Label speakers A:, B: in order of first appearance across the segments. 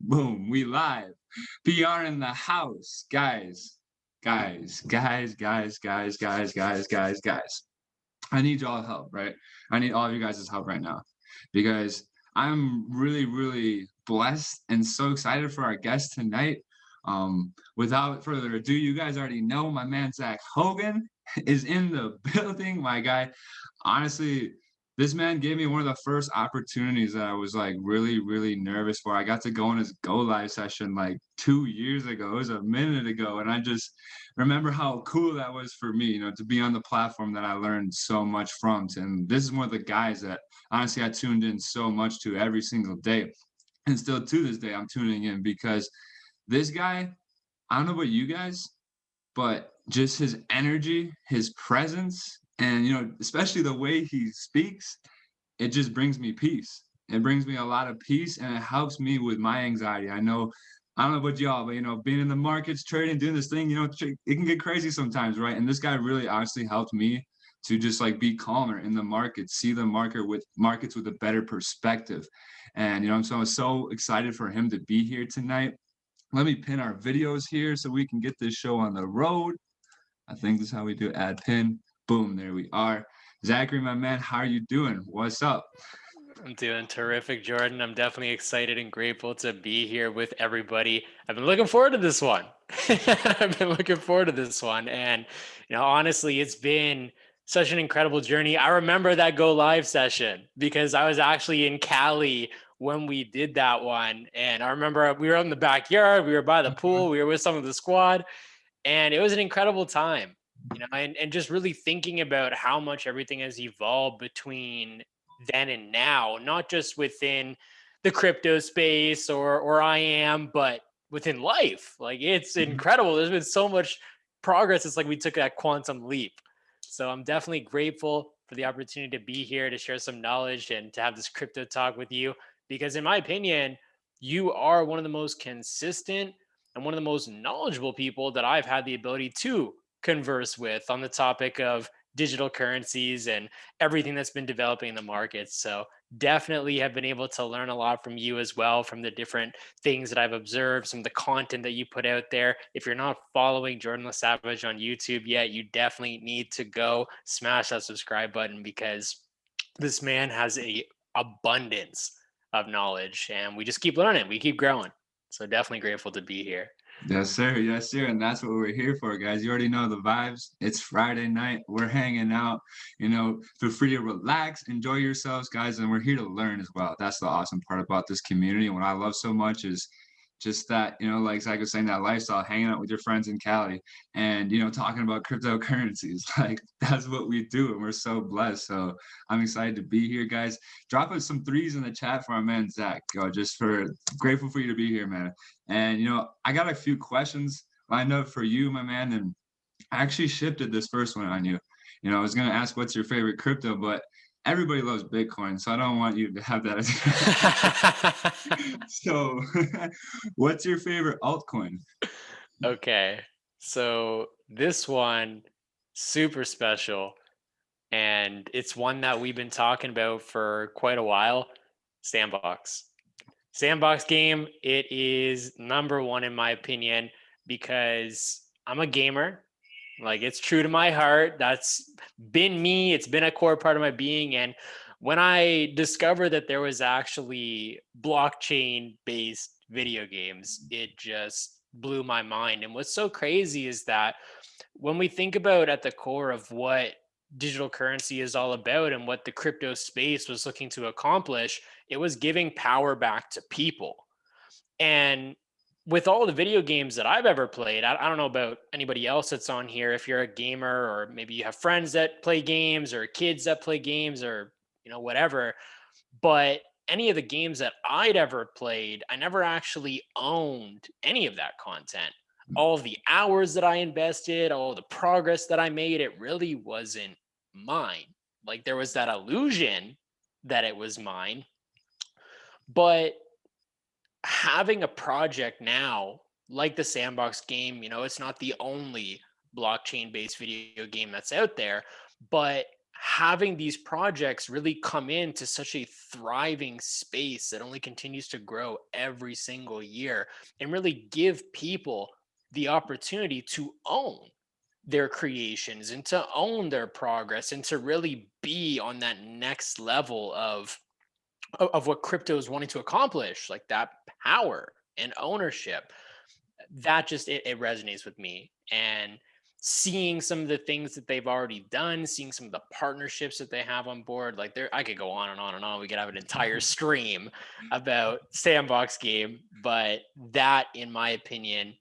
A: Boom, we live. PR in the house. Guys. I need y'all help, right? I need all of you guys' help right now because I'm really, really blessed and so excited for our guest tonight. Without further ado, you guys already know my man Zach Hogan is in the building. My guy, honestly, this man gave me one of the first opportunities that I was like really, really nervous for. I got to go on his go live session like 2 years ago. It was a minute ago, and I just remember how cool that was for me, to be on the platform that I learned so much from. And this is one of the guys that honestly I tuned in so much to every single day. And still to this day, I'm tuning in because this guy, I don't know about you guys, but just his energy, his presence, and especially the way he speaks, it just brings me peace. It brings me a lot of peace and it helps me with my anxiety. I don't know about y'all, but being in the markets, trading, doing this thing, it can get crazy sometimes, right? And this guy really honestly helped me to just like be calmer in the market, see the markets with a better perspective. And so I'm so excited for him to be here tonight. Let me pin our videos here so we can get this show on the road. I think this is how we do add pin. Boom, there we are. Zachary, my man, how are you doing? What's up?
B: I'm doing terrific, Jordan. I'm definitely excited and grateful to be here with everybody. I've been looking forward to this one. I've been looking forward to this one. And, honestly, it's been such an incredible journey. I remember that go live session because I was actually in Cali when we did that one. And I remember we were in the backyard, we were by the pool, we were with some of the squad, and it was an incredible time. And just really thinking about how much everything has evolved between then and now, not just within the crypto space or I am, but within life. Like it's incredible. There's been so much progress. It's like we took that quantum leap. So I'm definitely grateful for the opportunity to be here to share some knowledge and to have this crypto talk with you. Because in my opinion, you are one of the most consistent and one of the most knowledgeable people that I've had the ability to converse with on the topic of digital currencies and everything that's been developing in the markets. So definitely have been able to learn a lot from you as well, from the different things that I've observed, some of the content that you put out there. If you're not following Jordan LeSavage on YouTube yet, you definitely need to go smash that subscribe button because this man has a abundance of knowledge and we just keep learning, we keep growing. So definitely grateful to be here.
A: Yes, sir. Yes, sir. And that's what we're here for, guys. You already know the vibes. It's Friday night. We're hanging out. Feel free to relax, enjoy yourselves, guys. And we're here to learn as well. That's the awesome part about this community. And what I love so much is just that, like Zach was saying, that lifestyle, hanging out with your friends in Cali and, talking about cryptocurrencies. Like, that's what we do. And we're so blessed. So I'm excited to be here, guys. Drop us some threes in the chat for our man, Zach. Just for grateful for you to be here, man. And, I got a few questions lined up for you, my man. And I actually shifted this first one on you. I was going to ask what's your favorite crypto, but everybody loves Bitcoin. So I don't want you to have that as So what's your favorite altcoin?
B: Okay. So this one, super special. And it's one that we've been talking about for quite a while. Sandbox. Sandbox game, it is number one in my opinion because I'm a gamer. Like it's true to my heart. That's been me. It's been a core part of my being. And when I discovered that there was actually blockchain based video games, it just blew my mind. And what's so crazy is that when we think about at the core of what digital currency is all about and what the crypto space was looking to accomplish, it was giving power back to people. And with all the video games that I've ever played, I don't know about anybody else that's on here. If you're a gamer or maybe you have friends that play games or kids that play games or, whatever, but any of the games that I'd ever played, I never actually owned any of that content. All of the hours that I invested, all the progress that I made, it really wasn't mine. Like there was that illusion that it was mine. But having a project now, like the Sandbox game, it's not the only blockchain based video game that's out there, but having these projects really come into such a thriving space that only continues to grow every single year, and really give people the opportunity to own their creations and to own their progress and to really be on that next level of what crypto is wanting to accomplish, like that power and ownership. That just it resonates with me. And seeing some of the things that they've already done, seeing some of the partnerships that they have on board, like there, I could go on and on and on. We could have an entire stream about Sandbox Game, but that, in my opinion,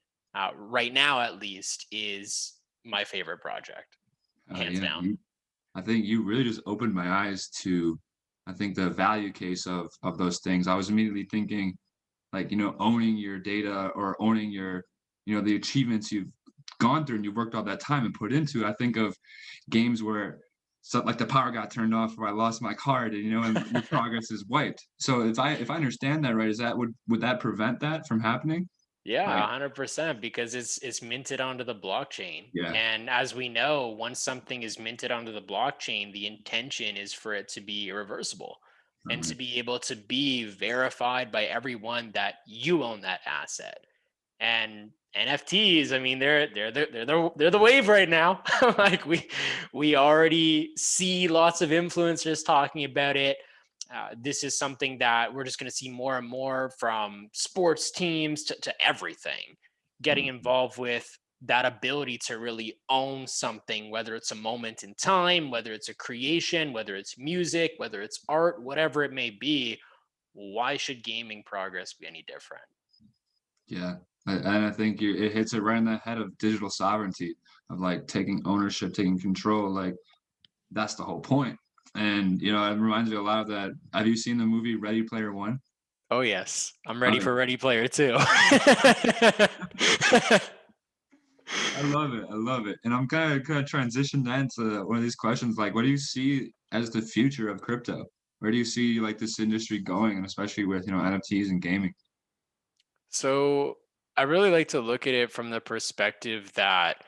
B: right now at least, is my favorite project, hands
A: Yeah,
B: down.
A: I think you really just opened my eyes to, I think, the value case of those things. I was immediately thinking, like, owning your data or owning your, the achievements you've gone through and you've worked all that time and put into. I think of games where, so like the power got turned off or I lost my card, and and your progress is wiped. So if I understand that right, is that would that prevent that from happening?
B: Yeah,
A: Like,
B: 100%, because it's minted onto the blockchain.
A: yeah.
B: And as we know, once something is minted onto the blockchain, the intention is for it to be irreversible and to
A: Right.
B: be able to be verified by everyone that you own that asset. And NFTs, I mean, they're the wave right now. Like we already see lots of influencers talking about it. This is something that we're just going to see more and more, from sports teams to everything, getting
A: Mhm.
B: involved with that ability to really own something, whether it's a moment in time, whether it's a creation, whether it's music, whether it's art, whatever it may be. Why should gaming progress be any different?
A: Yeah, and I think it hits it right in the head of digital sovereignty, of like taking ownership, taking control. Like that's the whole point. And it reminds me a lot of that. Have you seen the movie Ready Player One?
B: Oh yes, I'm ready
A: Uh,
B: for Ready Player too.
A: I love it. I love it. And I'm kind of transition that into one of these questions. Like, what do you see as the future of crypto? Where do you see like this industry going, and especially with NFTs and gaming?
B: So I really like to look at it from the perspective that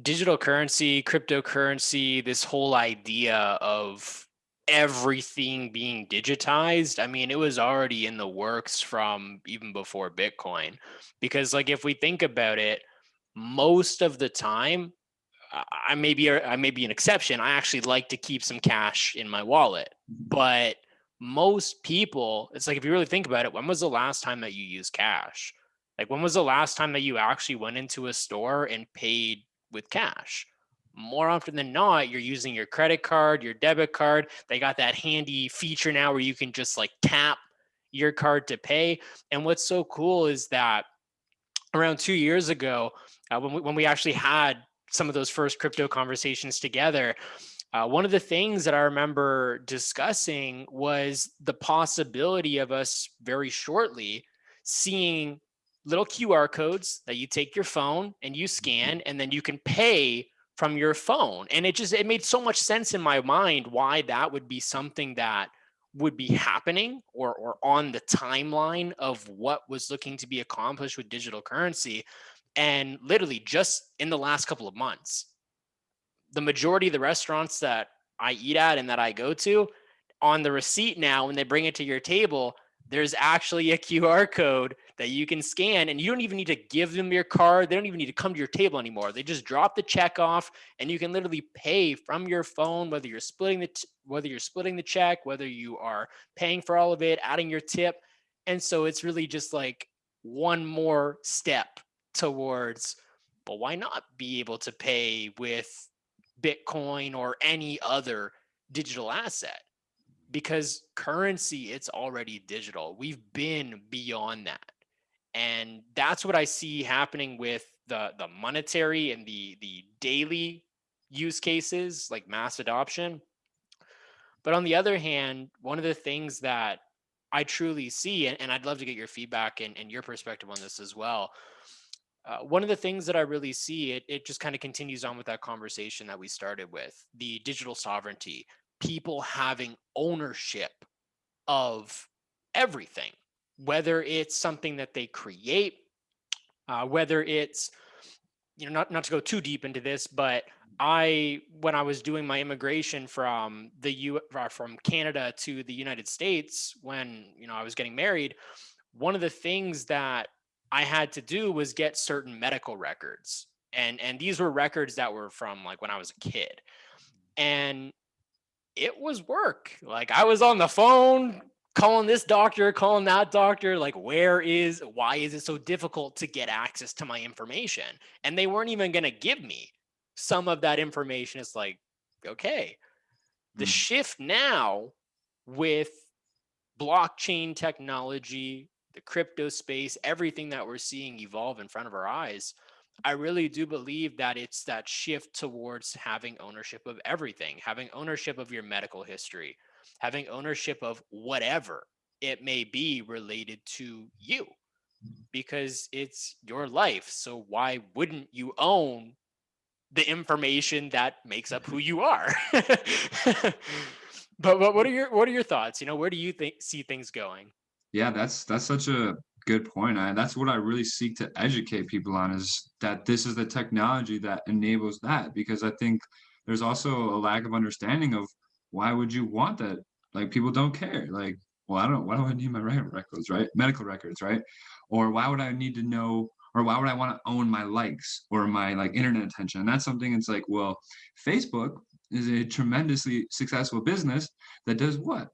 B: digital currency, cryptocurrency, this whole idea of everything being digitized, I mean, it was already in the works from even before Bitcoin. Because, like, if we think about it, most of the time, I may be an exception. I actually like to keep some cash in my wallet, but most people, it's like, if you really think about it, when was the last time that you used cash? Like, when was the last time that you actually went into a store and paid with cash? More often than not, you're using your credit card, your debit card. They got that handy feature now where you can just like tap your card to pay. And what's so cool is that around 2 years ago, when we actually had some of those first crypto conversations together, one of the things that I remember discussing was the possibility of us very shortly seeing little QR codes that you take your phone and you scan, and then you can pay from your phone. And it made so much sense in my mind why that would be something that would be happening, or on the timeline of what was looking to be accomplished with digital currency. And literally just in the last couple of months, the majority of the restaurants that I eat at and that I go to, on the receipt now, when they bring it to your table, there's actually a QR code that you can scan, and you don't even need to give them your card. They don't even need to come to your table anymore. They just drop the check off, and you can literally pay from your phone, whether you're splitting the check, whether you are paying for all of it, adding your tip. And so it's really just like one more step towards, but why not be able to pay with Bitcoin or any other digital asset? Because currency, it's already digital. We've been beyond that. And that's what I see happening with the monetary and the daily use cases, like mass adoption. But on the other hand, one of the things that I truly see, and I'd love to get your feedback and your perspective on this as well. One of the things that I really see, it just kind of continues on with that conversation that we started with, the digital sovereignty, people having ownership of everything, whether it's something that they create, whether it's, not to go too deep into this, but when I was doing my immigration from from Canada to the United States, when, I was getting married, one of the things that I had to do was get certain medical records. And these were records that were from like when I was a kid. And it was work. Like I was on the phone calling this doctor, calling that doctor, like why is it so difficult to get access to my information? And they weren't even going to give me some of that information. It's like, okay, the
A: Mm.
B: shift now with blockchain technology, the crypto space, everything that we're seeing evolve in front of our eyes, I really do believe that it's that shift towards having ownership of everything, having ownership of your medical history, having ownership of whatever it may be related to you, because it's your life. So why wouldn't you own the information that makes up who you are? But what are your thoughts? Where do you see things going?
A: Yeah, that's such a good point. That's what I really seek to educate people on is that this is the technology that enables that because I think there's also a lack of understanding of why would you want that? Like people don't care. Like, well, I don't why do I need my records, right? Medical records, right? Or why would I need to know or why would I want to own my likes or my like internet attention? And that's something it's like, well, Facebook is a tremendously successful business that does what?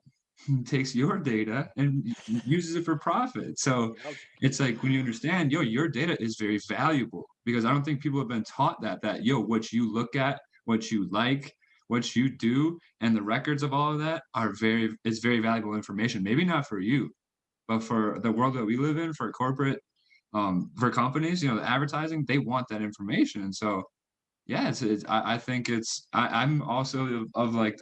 A: Takes your data and uses it for profit. So
B: Yep.
A: it's like when you understand, yo, your data is very valuable because I don't think people have been taught that yo, what you look at, what you like, what you do, and the records of all of that it's very valuable information. Maybe not for you, but for the world that we live in, for corporate, for companies, the advertising, they want that information. And so yeah, I think I'm also of like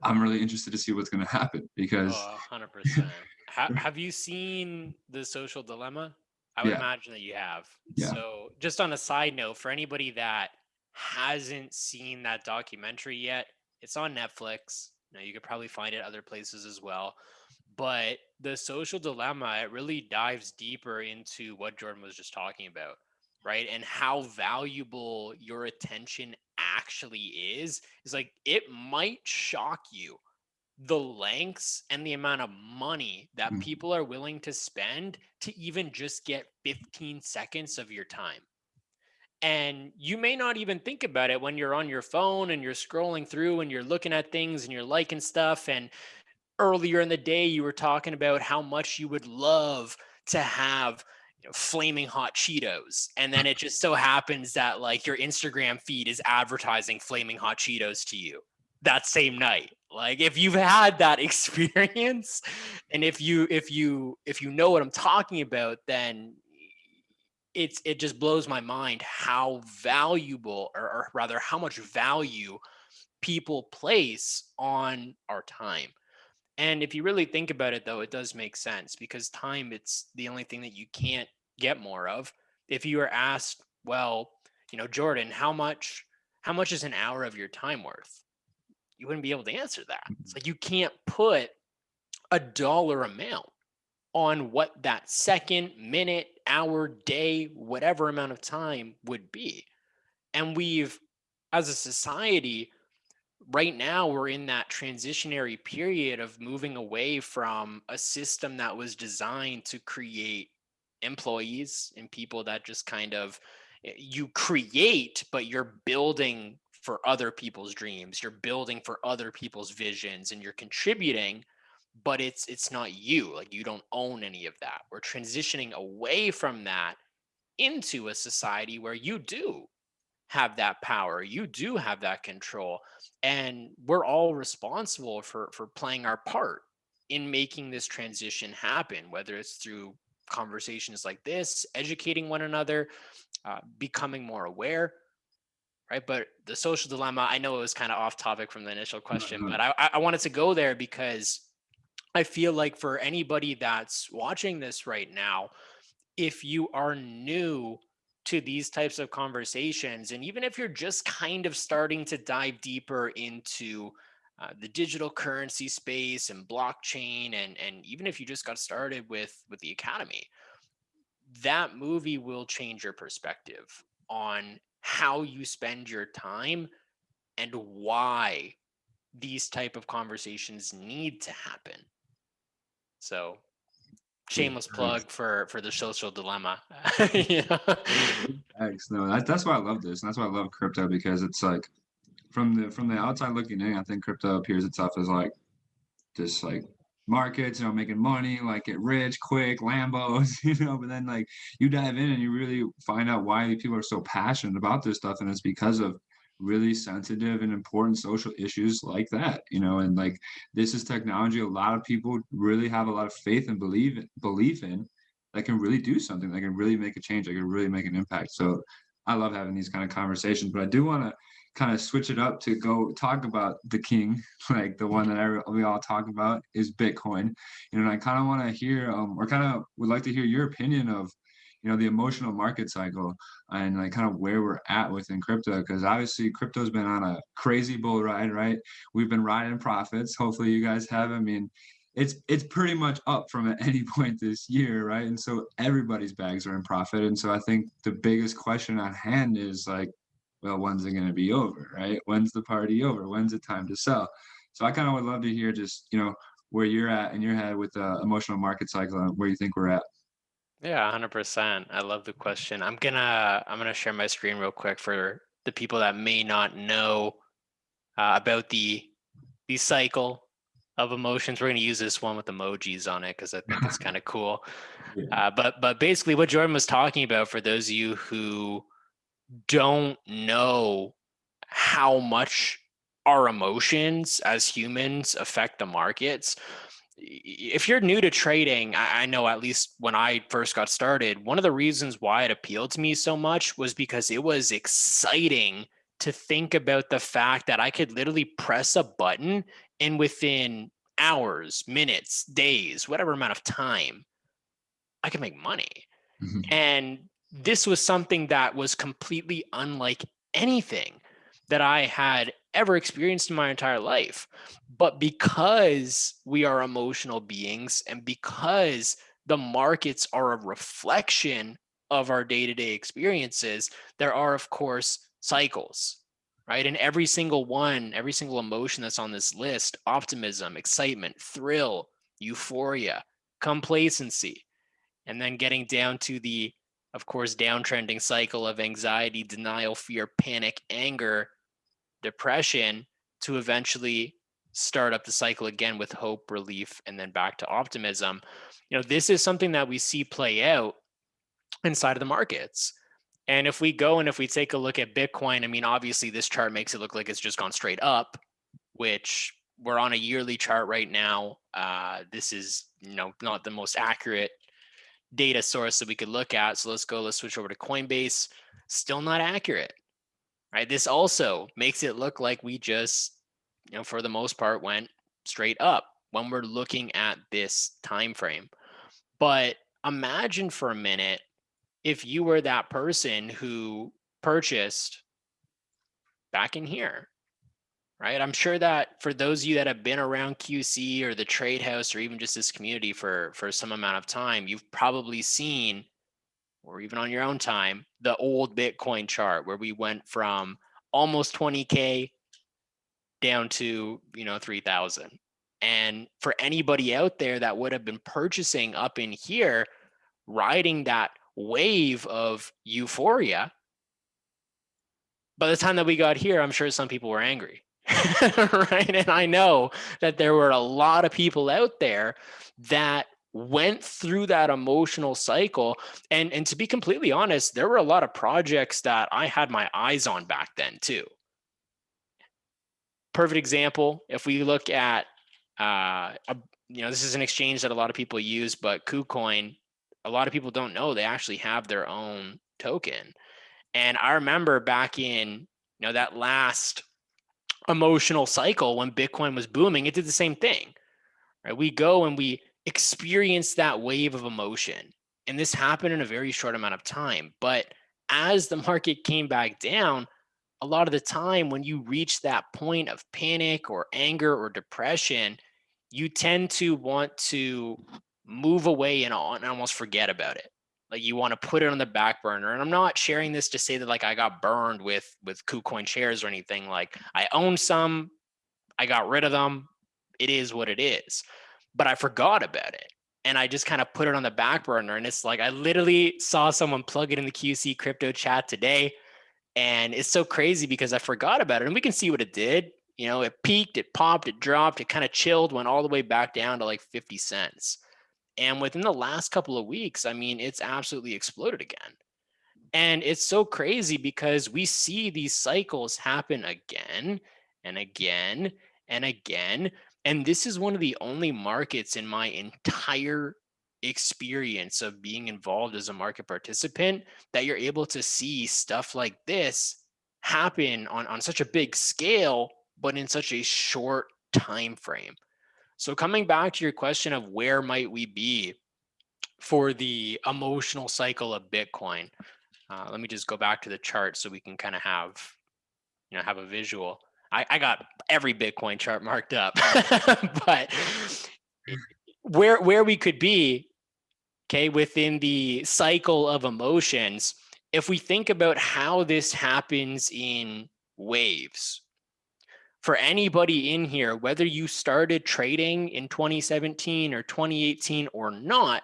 A: I'm really interested to see what's going to happen because
B: Oh, 100%. Have you seen The Social Dilemma? I would
A: yeah,
B: imagine that you have.
A: yeah.
B: So, just on a side note, for anybody that hasn't seen that documentary yet, it's on Netflix. You could probably find it other places as well. But The Social Dilemma, it really dives deeper into what Jordan was just talking about, right? And how valuable your attention actually is. Is like it might shock you the lengths and the amount of money that
A: Mm,
B: people are willing to spend to even just get 15 seconds of your time. And you may not even think about it when you're on your phone and you're scrolling through and you're looking at things and you're liking stuff. And earlier in the day, you were talking about how much you would love to have flaming hot Cheetos. And then it just so happens that like your Instagram feed is advertising flaming hot Cheetos to you that same night. Like if you've had that experience and if you know what I'm talking about, then it just blows my mind how valuable or rather how much value people place on our time. And if you really think about it, though, it does make sense because time, it's the only thing that you can't get more of. If you were asked, well, Jordan, how much is an hour of your time worth? You wouldn't be able to answer that. It's like you can't put a dollar amount on what that second, minute, hour, day, whatever amount of time would be. And as a society, right now we're in that transitionary period of moving away from a system that was designed to create employees and people that just kind of you create, but you're building for other people's dreams, you're building for other people's visions, and you're contributing, but it's not you. Like you don't own any of that. We're transitioning away from that into a society where you do have that power, you do have that control, and we're all responsible for playing our part in making this transition happen, whether it's through conversations like this, educating one another, becoming more aware, right? But The Social Dilemma, I know it was kind of off topic from the initial question,
A: mhm,
B: but I wanted to go there because I feel like for anybody that's watching this right now, if you are new to these types of conversations, and even if you're just kind of starting to dive deeper into the digital currency space and blockchain, and even if you just got started with the academy, that movie will change your perspective on how you spend your time and why these type of conversations need to happen. So
A: Big
B: shameless
A: facts.
B: plug for the social dilemma.
A: Big facts. No, that's why I love this. And that's why I love crypto, because it's like from the outside looking in, I think crypto appears itself as like just like markets, making money, like get rich quick, Lambos, but then like you dive in and you really find out why people are so passionate about this stuff. And it's because of really sensitive and important social issues like that, and like this is technology a lot of people really have a lot of faith and belief in that can really do something, that can really make a change, that can really make an impact. So I love having these kind of conversations, but I do want to kind of switch it up to go talk about the king, like the one that we all talk about is Bitcoin. And I kind of want to hear, or kind of would like to hear your opinion of, the emotional market cycle and like kind of where we're at within crypto. Because obviously crypto's been on a crazy bull ride, right? We've been riding profits. Hopefully you guys have. I mean, it's pretty much up from at any point this year, right? And so everybody's bags are in profit. And so I think the biggest question at hand is like, well, when's it going to be over, right? When's the party over? When's it time to sell? So I kind of would love to hear just, where you're at in your head with the emotional market cycle and where you think we're at.
B: Yeah, 100%. I love the question. I'm gonna share my screen real quick for the people that may not know about the cycle of emotions. We're gonna use this one with emojis on it because I think it's kind of cool.
A: Yeah.
B: But basically, what Jordan was talking about, for those of you who don't know how much our emotions as humans affect the markets. If you're new to trading, I know, at least when I first got started, one of the reasons why it appealed to me so much was because it was exciting to think about the fact that I could literally press a button and within hours, minutes, days, whatever amount of time, I could make money.
A: Mhm.
B: And this was something that was completely unlike anything that I had ever experienced in my entire life. But because we are emotional beings and because the markets are a reflection of our day to day experiences, there are, of course, cycles, right? And every single one, every single emotion that's on this list, optimism, excitement, thrill, euphoria, complacency, and then getting down to the, of course, downtrending cycle of anxiety, denial, fear, panic, anger, depression, to eventually start up the cycle again with hope, relief, and then back to optimism. This is something that we see play out inside of the markets. And if we go and if we take a look at Bitcoin, I mean, obviously this chart makes it look like it's just gone straight up, which we're on a yearly chart right now. This is, not the most accurate data source that we could look at. So let's switch over to Coinbase. Still not accurate, right? This also makes it look like we just, for the most part, went straight up when we're looking at this time frame. But imagine for a minute if you were that person who purchased back in here, right? I'm sure that for those of you that have been around QC or the trade house or even just this community for some amount of time, you've probably seen, or even on your own time, the old Bitcoin chart where we went from almost 20K down to, 3,000. And for anybody out there that would have been purchasing up in here, riding that wave of euphoria, by the time that we got here, I'm sure some people were angry. Right? And I know that there were a lot of people out there that went through that emotional cycle. And to be completely honest, there were a lot of projects that I had my eyes on back then too. Perfect example, if we look at this is an exchange that a lot of people use, but KuCoin, a lot of people don't know they actually have their own token. And I remember back in, that last emotional cycle when Bitcoin was booming, it did the same thing, right? We go and we experience that wave of emotion. And this happened in a very short amount of time. But as the market came back down, a lot of the time when you reach that point of panic or anger or depression, you tend to want to move away and almost forget about it. Like you want to put it on the back burner. And I'm not sharing this to say that like I got burned with KuCoin shares or anything. Like I own some, I got rid of them. It is what it is. But I forgot about it. And I just kind of put it on the back burner. And it's like I literally saw someone plug it in the QC crypto chat today. And it's so crazy because I forgot about it. And we can see what it did. You know, it peaked, it popped, it dropped, it kind of chilled, went all the way back down to like 50 cents. And within the last couple of weeks, I mean, it's absolutely exploded again. And it's so crazy because we see these cycles happen again and again and again. And this is one of the only markets in my entire experience of being involved as a market participant that you're able to see stuff like this happen on such a big scale, but in such a short time frame. So coming back to your question of where might we be for the emotional cycle of Bitcoin, let me just go back to the chart so we can kind of have a visual. I got every Bitcoin chart marked up, but where we could be, okay, within the cycle of emotions, if we think about how this happens in waves. For anybody in here, whether you started trading in 2017 or 2018 or not,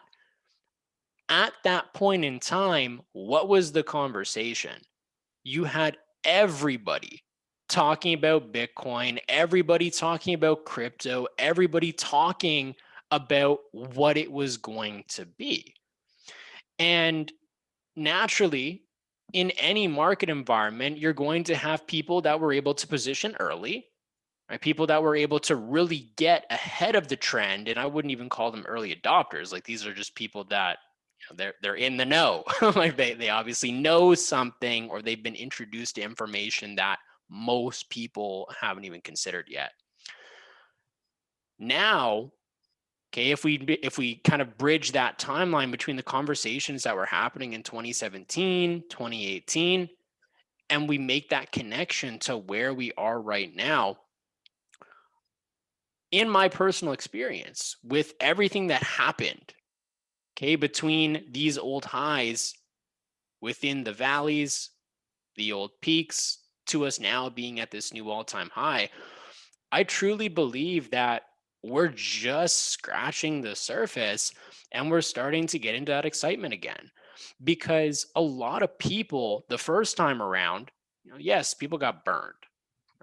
B: at that point in time, what was the conversation? You had everybody talking about Bitcoin, everybody talking about crypto, everybody talking about what it was going to be. And naturally, in any market environment, you're going to have people that were able to position early, right? People that were able to really get ahead of the trend. And I wouldn't even call them early adopters. Like these are just people that they're in the know. Like they obviously know something, or they've been introduced to information that most people haven't even considered yet. Now, okay, if we kind of bridge that timeline between the conversations that were happening in 2017, 2018, and we make that connection to where we are right now, in my personal experience with everything that happened, okay, between these old highs within the valleys, the old peaks, to us now being at this new all-time high, I truly believe that we're just scratching the surface and we're starting to get into that excitement again. Because a lot of people, the first time around, yes, people got burned,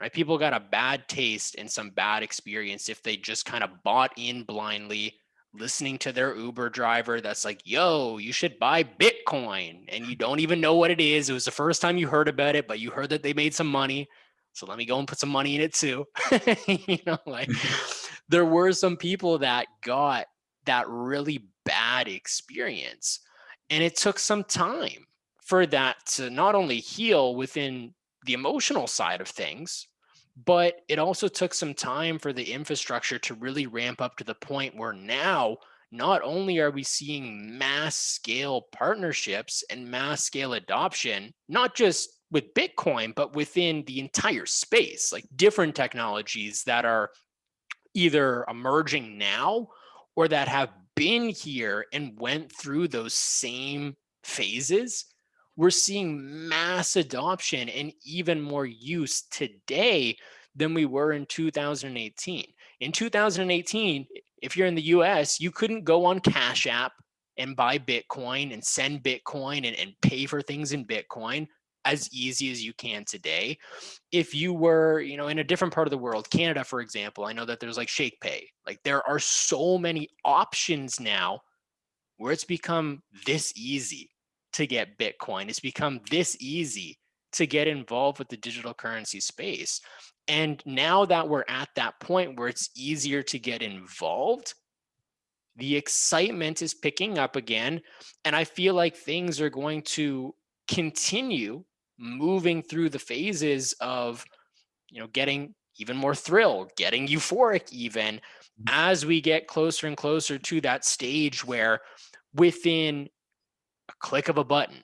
B: right? People got a bad taste and some bad experience if they just kind of bought in blindly, listening to their Uber driver that's like, yo, you should buy Bitcoin. And you don't even know what it is. It was the first time you heard about it, but you heard that they made some money. So let me go and put some money in it too. Like there were some people that got that really bad experience. And it took some time for that to not only heal within the emotional side of things, but it also took some time for the infrastructure to really ramp up to the point where now not only are we seeing mass scale partnerships and mass scale adoption, not just with Bitcoin, but within the entire space, like different technologies that are either emerging now or that have been here and went through those same phases. We're seeing mass adoption and even more use today than we were in 2018. In 2018, if you're in the US, you couldn't go on Cash App and buy Bitcoin and send Bitcoin and pay for things in Bitcoin as easy as you can today. If you were, in a different part of the world, Canada, for example, I know that there's like Shake Pay. Like there are so many options now where it's become this easy to get Bitcoin. It's become this easy to get involved with the digital currency space. And now that we're at that point where it's easier to get involved, the excitement is picking up again. And I feel like things are going to continue moving through the phases of, getting even more thrilled, getting euphoric even as we get closer and closer to that stage where within a click of a button,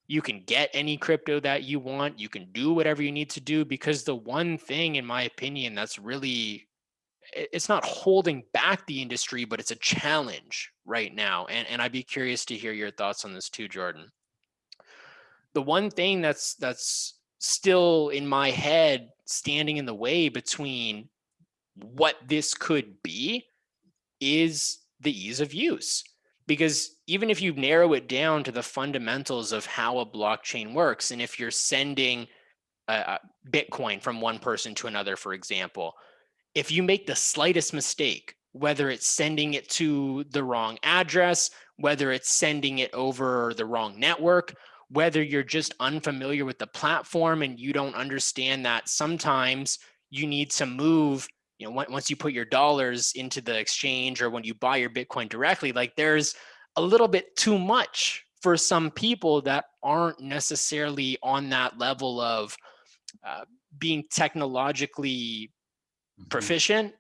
B: you can get any crypto that you want. You can do whatever you need to do, because the one thing, in my opinion, that's really, it's not holding back the industry, but it's a challenge right now. And I'd be curious to hear your thoughts on this too, Jordan. The one thing that's still in my head standing in the way between what this could be is the ease of use. Because even if you narrow it down to the fundamentals of how a blockchain works, and if you're sending Bitcoin from one person to another, for example, if you make the slightest mistake, whether it's sending it to the wrong address, whether it's sending it over the wrong network, whether you're just unfamiliar with the platform and you don't understand that sometimes you need to move, once you put your dollars into the exchange or when you buy your Bitcoin directly, like there's a little bit too much for some people that aren't necessarily on that level of uh, being technologically proficient.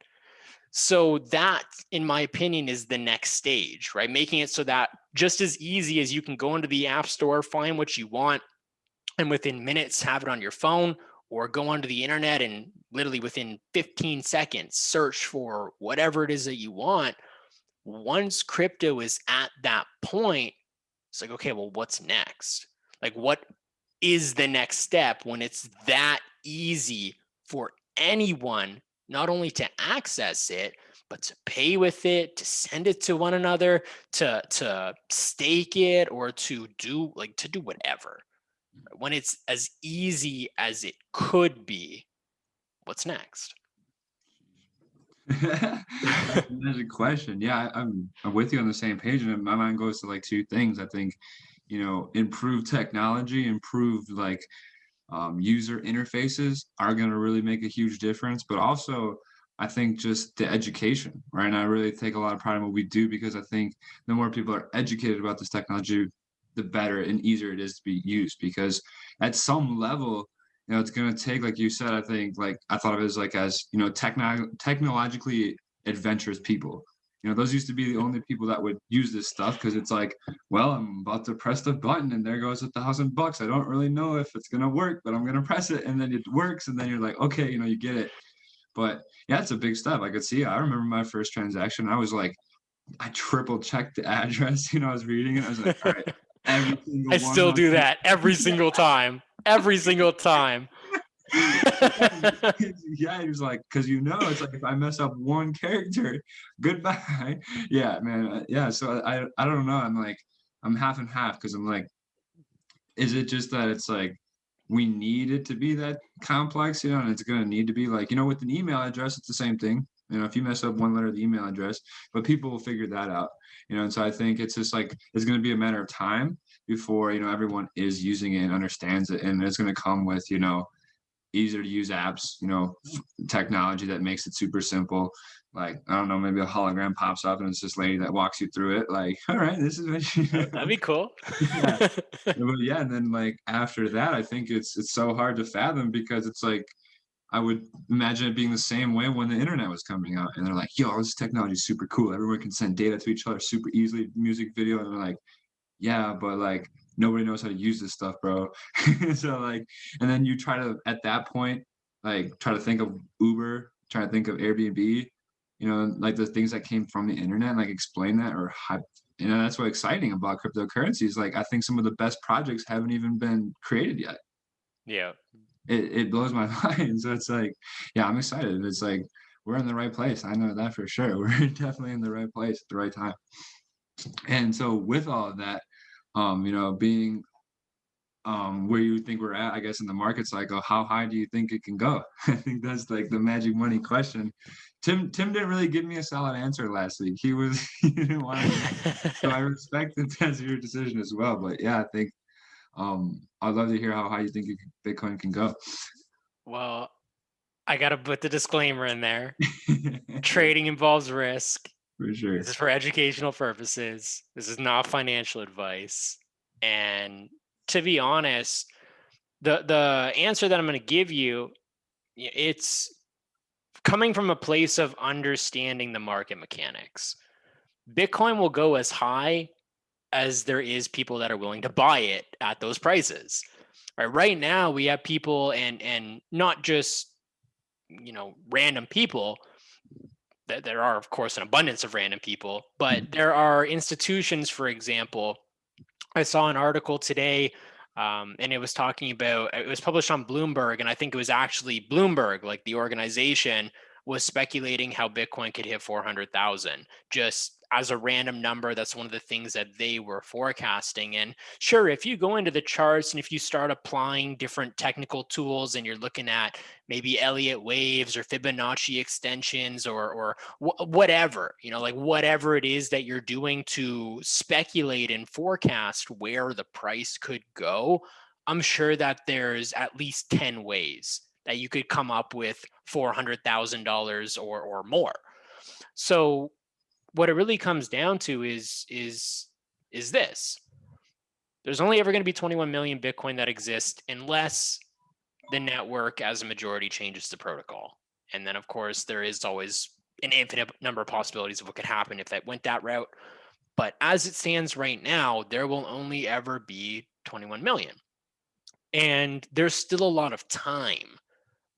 B: So that, in my opinion, is the next stage, right? Making it so that just as easy as you can go into the app store, find what you want, and within minutes have it on your phone, or go onto the internet and literally within 15 seconds search for whatever it is that you want. Once crypto is at that point, it's like, okay, well, what's next? Like, what is the next step when it's that easy for anyone not only to access it, but to pay with it, to send it to one another, to stake it, or to do whatever. When it's as easy as it could be, what's next?
A: That's a question. Yeah, I'm with you on the same page, and my mind goes to like two things. I think, improved technology, improved like user interfaces are going to really make a huge difference. But also, I think just the education, right? And I really take a lot of pride in what we do because I think the more people are educated about this technology, the better and easier it is to be used. Because at some level, it's going to take, like you said, I think, like I thought of it as like technologically adventurous people. Those used to be the only people that would use this stuff because it's like, well, I'm about to press the button and there goes $1,000. I don't really know if it's gonna work, but I'm gonna press it and then it works and then you're like, okay, you get it. But yeah, it's a big step. I could see it. I remember my first transaction. I was like, I triple checked the address. I was reading it. I was like, all right, every
B: I
A: single one
B: still
A: must
B: do
A: be
B: that every single time. Every single time.
A: yeah, he was like, because it's like if I mess up one character, goodbye. Yeah, man. Yeah, so I don't know. I'm like, I'm half and half because I'm like, is it just that it's like we need it to be that complex, and it's gonna need to be like, with an email address, it's the same thing. If you mess up one letter of the email address, but people will figure that out. And so I think it's just like it's gonna be a matter of time before everyone is using it and understands it, and it's gonna come with easier to use apps, technology that makes it super simple. Like, I don't know, maybe a hologram pops up and it's this lady that walks you through it. Like, all right, this is what you
B: That'd be cool.
A: yeah. But yeah, and then like after that, I think it's so hard to fathom because it's like I would imagine it being the same way when the internet was coming out and they're like, yo, this technology is super cool. Everyone can send data to each other super easily, music, video, and they're like, yeah, but like nobody knows how to use this stuff, bro. So like, and then you try to at that point, like try to think of Uber, try to think of Airbnb, like the things that came from the internet, like explain that or that's what's exciting about cryptocurrencies. Like I think some of the best projects haven't even been created yet.
B: Yeah.
A: It blows my mind. So it's like, yeah, I'm excited. It's like we're in the right place. I know that for sure. We're definitely in the right place at the right time. And so with all of that, being where you think we're at, I guess, in the market cycle, how high do you think it can go? I think that's like the magic money question. Tim didn't really give me a solid answer last week. He didn't want to, so I respect that that's your decision as well. But yeah, I think I'd love to hear how high you think Bitcoin can go.
B: Well, I got to put the disclaimer in there. Trading involves risk.
A: For sure.
B: This is for educational purposes. This is not financial advice. And to be honest, the answer that I'm going to give you, it's coming from a place of understanding the market mechanics. Bitcoin will go as high as there is people that are willing to buy it at those prices. Right now we have people and not just random people. there are, of course, an abundance of random people, but there are institutions, for example. I saw an article today, and it was talking about, it was published on Bloomberg, and I think it was actually Bloomberg, like the organization, was speculating how Bitcoin could hit 400,000 just as a random number. That's one of the things that they were forecasting. And sure, if you go into the charts and if you start applying different technical tools and you're looking at maybe Elliott waves or Fibonacci extensions or whatever, like whatever it is that you're doing to speculate and forecast where the price could go, I'm sure that there's at least 10 ways that you could come up with $400,000 or more. So what it really comes down to is this: there's only ever going to be 21 million Bitcoin that exist unless the network as a majority changes the protocol. And then, of course, there is always an infinite number of possibilities of what could happen if that went that route. But as it stands right now, there will only ever be 21 million. And there's still a lot of time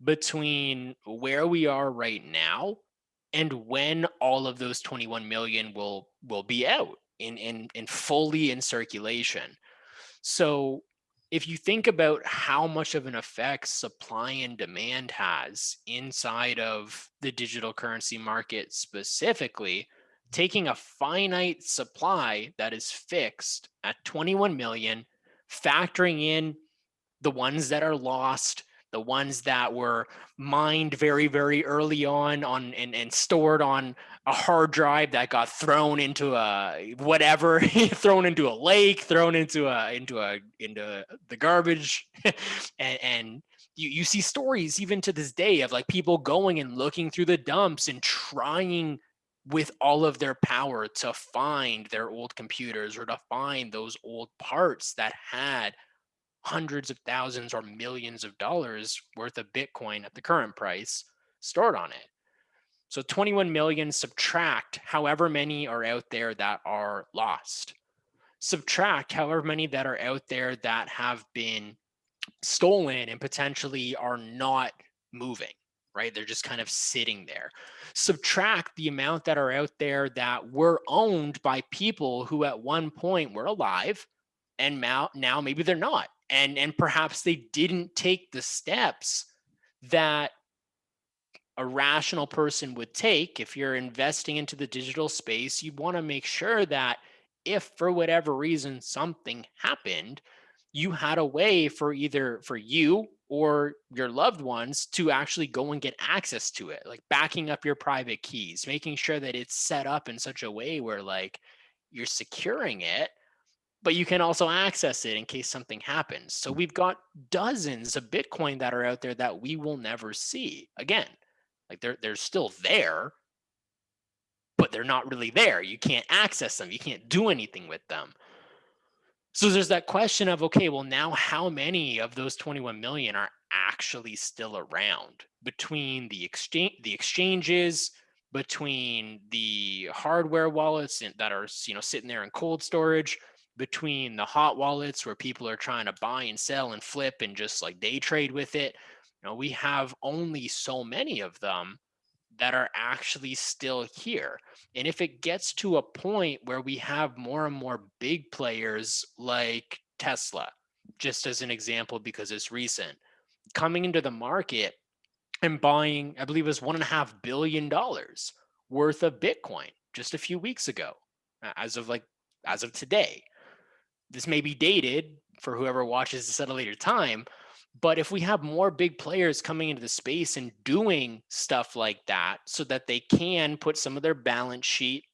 B: between where we are right now and when all of those 21 million will be out in fully in circulation. So if you think about how much of an effect supply and demand has inside of the digital currency market specifically, taking a finite supply that is fixed at 21 million, factoring in the ones that are lost, the ones that were mined very, very early on and stored on a hard drive that got thrown into a whatever, thrown into a lake, thrown into the garbage, and you see stories even to this day of like people going and looking through the dumps and trying with all of their power to find their old computers or to find those old parts that had hundreds of thousands or millions of dollars worth of Bitcoin at the current price stored on it. So 21 million, subtract however many are out there that are lost. Subtract however many that are out there that have been stolen and potentially are not moving, right? They're just kind of sitting there. Subtract the amount that are out there that were owned by people who at one point were alive and now maybe they're not. And perhaps they didn't take the steps that a rational person would take. If you're investing into the digital space, you want to make sure that if for whatever reason something happened, you had a way for either for you or your loved ones to actually go and get access to it, like backing up your private keys, making sure that it's set up in such a way where like you're securing it, but you can also access it in case something happens. So we've got dozens of Bitcoin that are out there that we will never see again. Like they're still there, but they're not really there. You can't access them. You can't do anything with them. So there's that question of, okay, well, now how many of those 21 million are actually still around between the exchanges, between the hardware wallets that are sitting there in cold storage, between the hot wallets where people are trying to buy and sell and flip and just like day trade with it. We have only so many of them that are actually still here. And if it gets to a point where we have more and more big players like Tesla, just as an example, because it's recent, coming into the market and buying, I believe it was $1.5 billion worth of Bitcoin just a few weeks ago, as of today. This may be dated for whoever watches this at a later time, but if we have more big players coming into the space and doing stuff like that so that they can put some of their balance sheet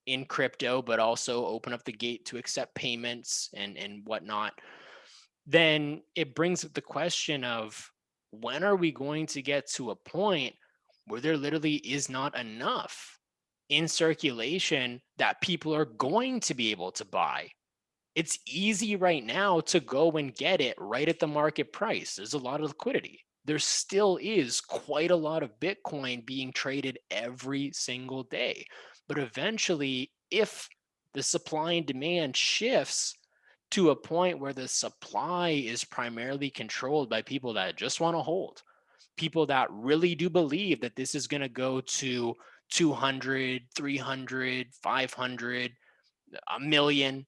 B: in crypto, but also open up the gate to accept payments and whatnot, then it brings up the question of when are we going to get to a point where there literally is not enough in circulation that people are going to be able to buy? It's easy right now to go and get it right at the market price. There's a lot of liquidity. There still is quite a lot of Bitcoin being traded every single day. But eventually, if the supply and demand shifts to a point where the supply is primarily controlled by people that just want to hold, people that really do believe that this is going to go to 200, 300, 500, a million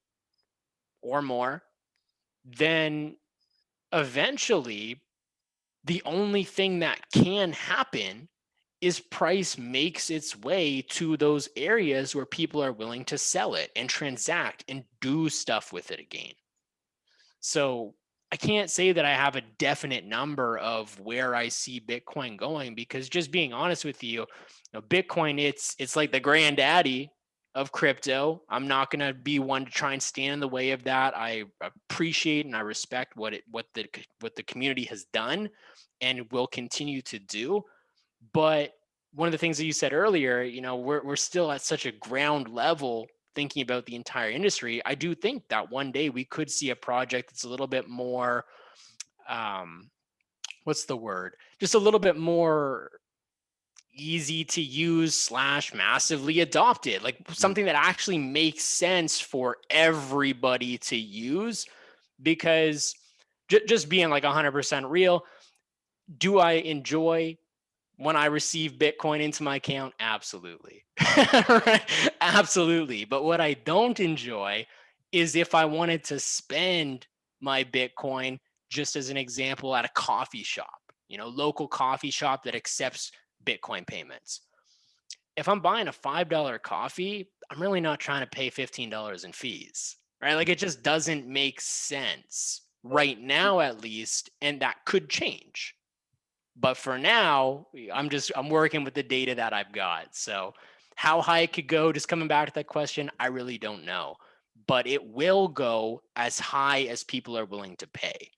B: or more, then eventually the only thing that can happen is price makes its way to those areas where people are willing to sell it and transact and do stuff with it again. So I can't say that I have a definite number of where I see Bitcoin going, because just being honest with you, Bitcoin, it's like the granddaddy of crypto. I'm not going to be one to try and stand in the way of that. I appreciate and I respect what the community has done and will continue to do. But one of the things that you said earlier, we're still at such a ground level thinking about the entire industry. I do think that one day we could see a project that's a little bit more, what's the word? Just a little bit more easy to use / massively adopted, like something that actually makes sense for everybody to use. Because just being like 100% real, do I enjoy when I receive Bitcoin into my account? Absolutely. Right? Absolutely. But what I don't enjoy is if I wanted to spend my Bitcoin, just as an example, at a coffee shop, local coffee shop that accepts Bitcoin payments. If I'm buying a $5 coffee, I'm really not trying to pay $15 in fees, right? Like, it just doesn't make sense right now, at least. And that could change. But for now, I'm working with the data that I've got. So how high it could go, just coming back to that question, I really don't know. But it will go as high as people are willing to pay.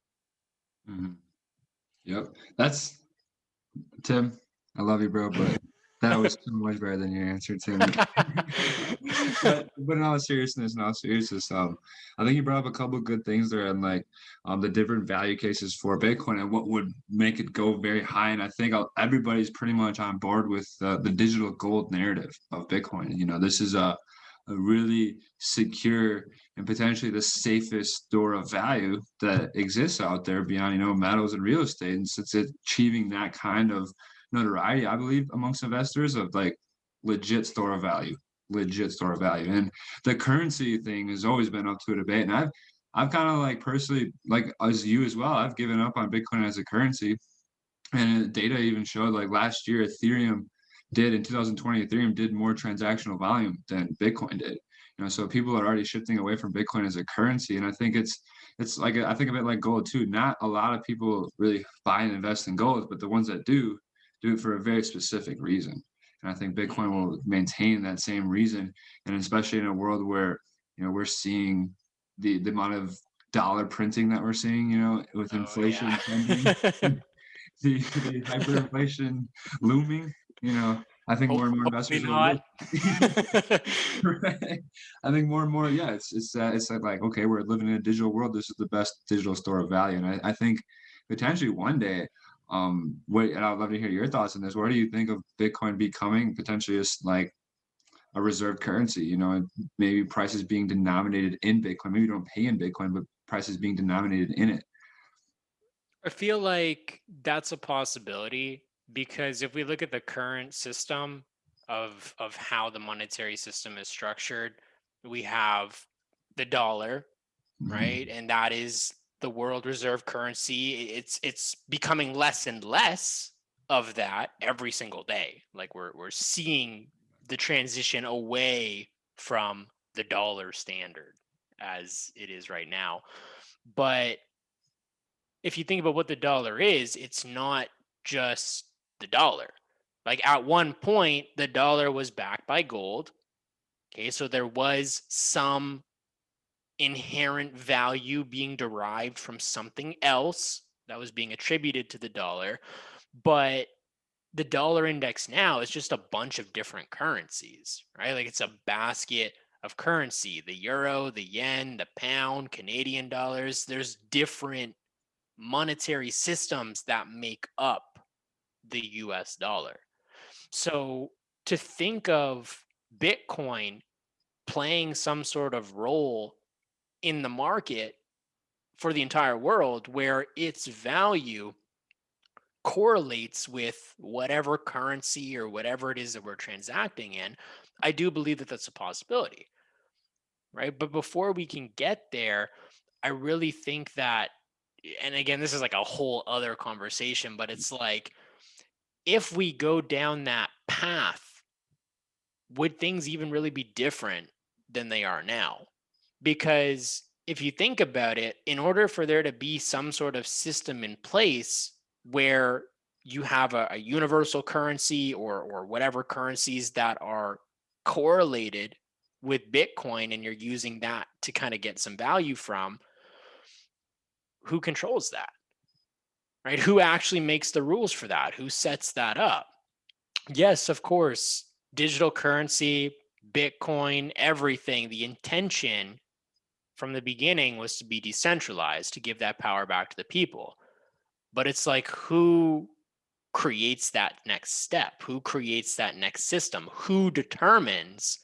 A: Yep. That's Tim. I love you, bro, but that was so much better than your answer, Tim. But in all seriousness, I think you brought up a couple of good things there, and like the different value cases for Bitcoin and what would make it go very high. And I think everybody's pretty much on board with the digital gold narrative of Bitcoin. This is a really secure and potentially the safest store of value that exists out there beyond, metals and real estate. And since it's achieving that kind of notoriety, I believe, amongst investors, of like legit store of value, legit store of value. And the currency thing has always been up to a debate. And I've kind of like personally, like as you as well, I've given up on Bitcoin as a currency. And data even showed like last year, in 2020, Ethereum did more transactional volume than Bitcoin did. So people are already shifting away from Bitcoin as a currency. And I think it's like, I think of it like gold too. Not a lot of people really buy and invest in gold, but the ones that do it for a very specific reason. And I think Bitcoin will maintain that same reason. And especially in a world where, we're seeing the amount of dollar printing that we're seeing, with inflation pending, the hyperinflation looming, I think more and more
B: Hopefully
A: investors will
B: not.
A: look. Right. I think more and more, yeah, it's like, okay, we're living in a digital world. This is the best digital store of value. And I think potentially one day, and I'd love to hear your thoughts on this. Where do you think of Bitcoin becoming potentially as like a reserve currency, and maybe prices being denominated in Bitcoin? Maybe you don't pay in Bitcoin, but prices being denominated in it.
B: I feel like that's a possibility, because if we look at the current system of how the monetary system is structured, we have the dollar, right? And that is the world reserve currency. It's becoming less and less of that every single day. Like we're seeing the transition away from the dollar standard as it is right now. But if you think about what the dollar is, it's not just the dollar. Like at one point, the dollar was backed by gold. Okay, so there was some inherent value being derived from something else that was being attributed to the dollar. But the dollar index now is just a bunch of different currencies, right? Like it's a basket of currency: the euro, the yen, the pound, Canadian dollars. There's different monetary systems that make up the US dollar. So to think of Bitcoin playing some sort of role in the market for the entire world, where its value correlates with whatever currency or whatever it is that we're transacting in, I do believe that that's a possibility, right? But before we can get there, I really think that, and again, this is like a whole other conversation, but it's like, if we go down that path, would things even really be different than they are now? Because if you think about it, in order for there to be some sort of system in place where you have a universal currency or whatever currencies that are correlated with Bitcoin, and you're using that to kind of get some value from, who controls that, right? Who actually makes the rules for that? Who sets that up? Yes, of course, digital currency, Bitcoin, everything, the intention from the beginning was to be decentralized, to give that power back to the people. But it's like, who creates that next step? Who creates that next system? Who determines,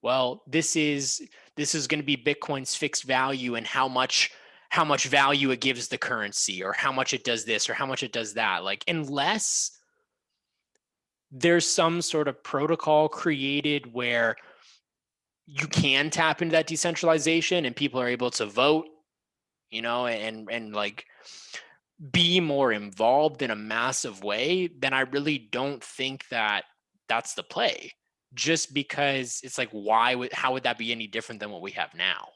B: well, this is going to be Bitcoin's fixed value, and how much value it gives the currency, or how much it does this or how much it does that? Like, unless there's some sort of protocol created where you can tap into that decentralization and people are able to vote, and like be more involved in a massive way, then I really don't think that that's the play. Just because it's like, how would that be any different than what we have now?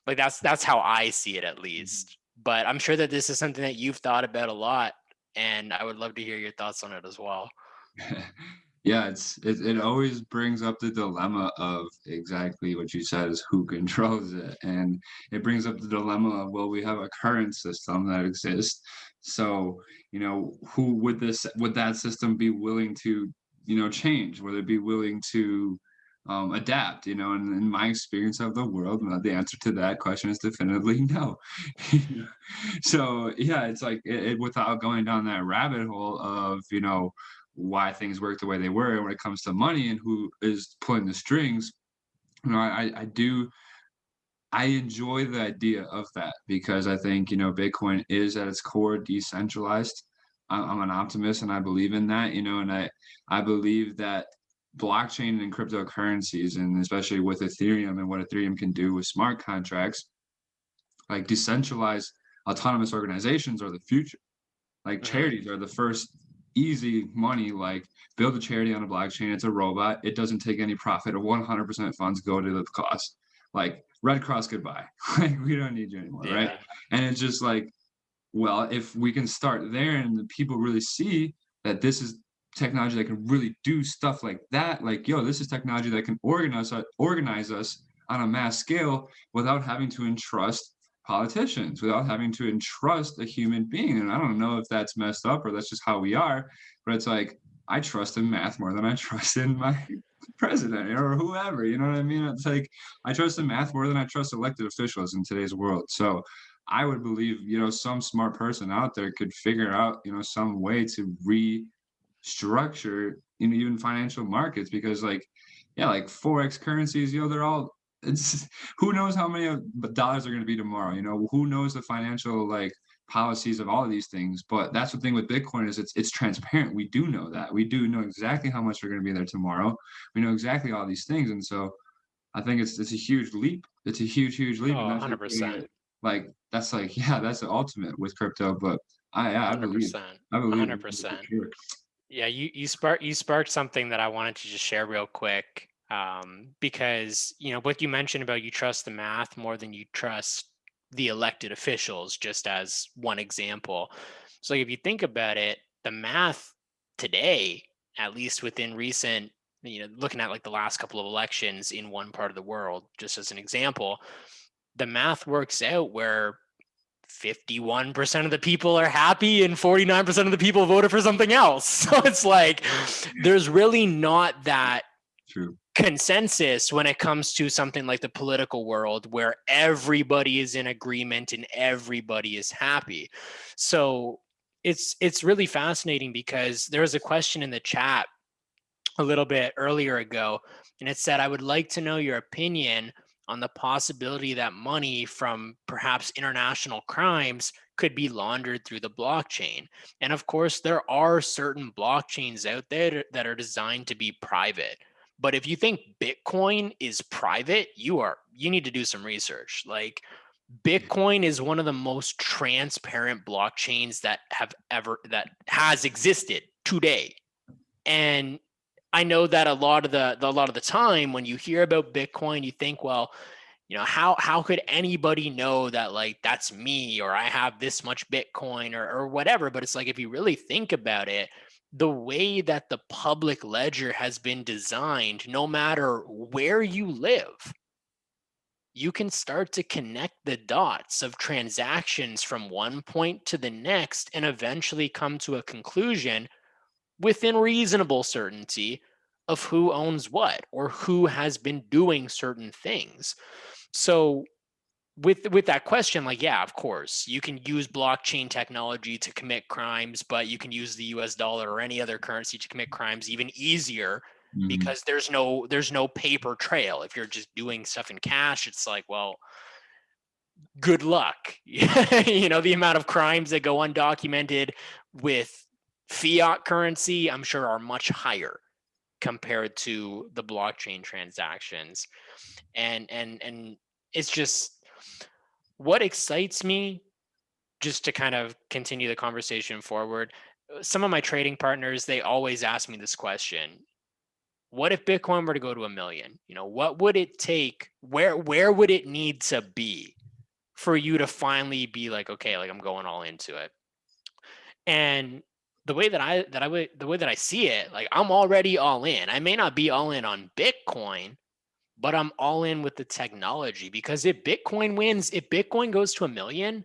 B: Like, that's how I see it, at least. But I'm sure that this is something that you've thought about a lot, and I would love to hear your thoughts on it as well.
A: Yeah, it always brings up the dilemma of exactly what you said, is who controls it. And it brings up the dilemma of, well, we have a current system that exists. So, who would that system be willing to, change? Would it be willing to adapt? And in my experience of the world, the answer to that question is definitively no. So yeah, it's like, without going down that rabbit hole of, why things work the way they were when it comes to money and who is pulling the strings. I enjoy the idea of that, because I think, Bitcoin is at its core decentralized. I'm an optimist and I believe in that, and I believe that blockchain and cryptocurrencies, and especially with Ethereum and what Ethereum can do with smart contracts, like decentralized autonomous organizations, are the future. Like,
B: Mhm.
A: charities are the first easy money. Like, build a charity on a blockchain, it's a robot, it doesn't take any profit, 100% funds go to the cause. Like, Red Cross, goodbye. Like, we don't need you anymore, right?
B: Yeah.
A: And it's just like, well, if we can start there and the people really see that this is technology that can really do stuff like that, like, yo, this is technology that can organize us on a mass scale without having to entrust politicians, without having to entrust a human being. And I don't know if that's messed up or that's just how we are, but it's like, I trust in math more than I trust in my president or whoever. You know what I mean? It's like, I trust in math more than I trust elected officials in today's world. So I would believe, some smart person out there could figure out, some way to restructure, even financial markets, because, like, yeah, like Forex currencies, they're all, it's who knows how many dollars are going to be tomorrow, who knows the financial, like, policies of all of these things. But that's the thing with Bitcoin, is it's transparent. We do know that. We do know exactly how much are going to be there tomorrow. We know exactly all these things. And so I think it's a huge leap. It's a huge leap. And
B: Oh,
A: that's like putting
B: 100%.
A: it, like, that's like, yeah, that's the ultimate with crypto. But I believe,
B: 100%.
A: I believe for
B: 100%.
A: sure.
B: Yeah, you sparked something that I wanted to just share real quick. Because what you mentioned about, you trust the math more than you trust the elected officials, just as one example. So if you think about it, the math today, at least within recent, looking at like the last couple of elections in one part of the world, just as an example, the math works out where 51% of the people are happy and 49% of the people voted for something else. So it's like, there's really not that
A: True.
B: consensus when it comes to something like the political world, where everybody is in agreement and everybody is happy. So it's really fascinating, because there was a question in the chat a little bit earlier ago, and it said, I would like to know your opinion on the possibility that money from perhaps international crimes could be laundered through the blockchain. And of course, there are certain blockchains out there that are designed to be private. But if you think Bitcoin is private, you need to do some research. Like, Bitcoin is one of the most transparent blockchains that has existed today. And I know that a lot of the time when you hear about Bitcoin, you think, well, how could anybody know that, like, that's me, or I have this much Bitcoin, or whatever. But it's like, if you really think about it, the way that the public ledger has been designed, no matter where you live, you can start to connect the dots of transactions from one point to the next and eventually come to a conclusion within reasonable certainty of who owns what or who has been doing certain things. So with that question, like, yeah, of course, you can use blockchain technology to commit crimes, but you can use the US dollar or any other currency to commit crimes even easier, because there's no paper trail. If you're just doing stuff in cash, it's like, well, good luck. The amount of crimes that go undocumented with fiat currency, I'm sure, are much higher compared to the blockchain transactions. And it's just, what excites me, just to kind of continue the conversation forward, some of my trading partners, they always ask me this question: what if Bitcoin were to go to 1 million? What would it take? Where would it need to be for you to finally be like, okay, like, I'm going all into it? And the way that I see it, like, I'm already all in. I may not be all in on Bitcoin, but I'm all in with the technology, because if Bitcoin goes to 1 million,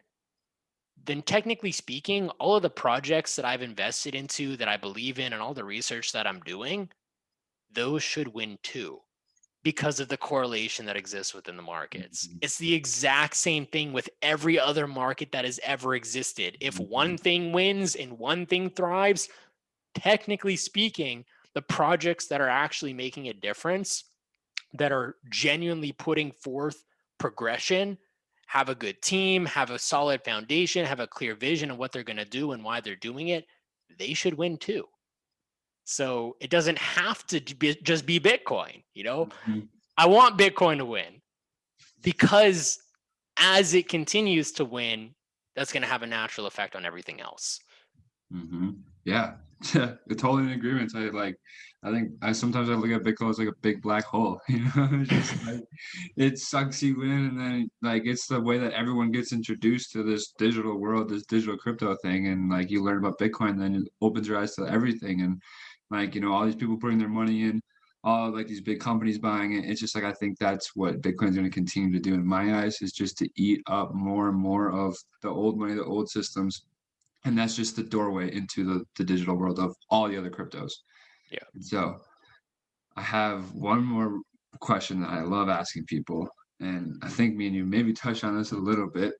B: then technically speaking, all of the projects that I've invested into, that I believe in, and all the research that I'm doing, those should win too, because of the correlation that exists within the markets. It's the exact same thing with every other market that has ever existed. If one thing wins and one thing thrives, technically speaking, the projects that are actually making a difference, that are genuinely putting forth progression, have a good team, have a solid foundation, have a clear vision of what they're going to do and why they're doing it, they should win too. So it doesn't have to just be Bitcoin. I want Bitcoin to win, because as it continues to win, that's going to have a natural effect on everything else.
A: Yeah, totally in agreement. I think sometimes I look at Bitcoin as like a big black hole. It's just like, it sucks you in, and then, like, it's the way that everyone gets introduced to this digital world, this digital crypto thing, and, like, you learn about Bitcoin, then it opens your eyes to everything, and, like, all these people putting their money in, all, like, these big companies buying it. It's just like, I think that's what Bitcoin's going to continue to do in my eyes, is just to eat up more and more of the old money, the old systems. And that's just the doorway into the digital world of all the other cryptos.
B: Yeah.
A: So I have one more question that I love asking people, and I think me and you maybe touched on this a little bit,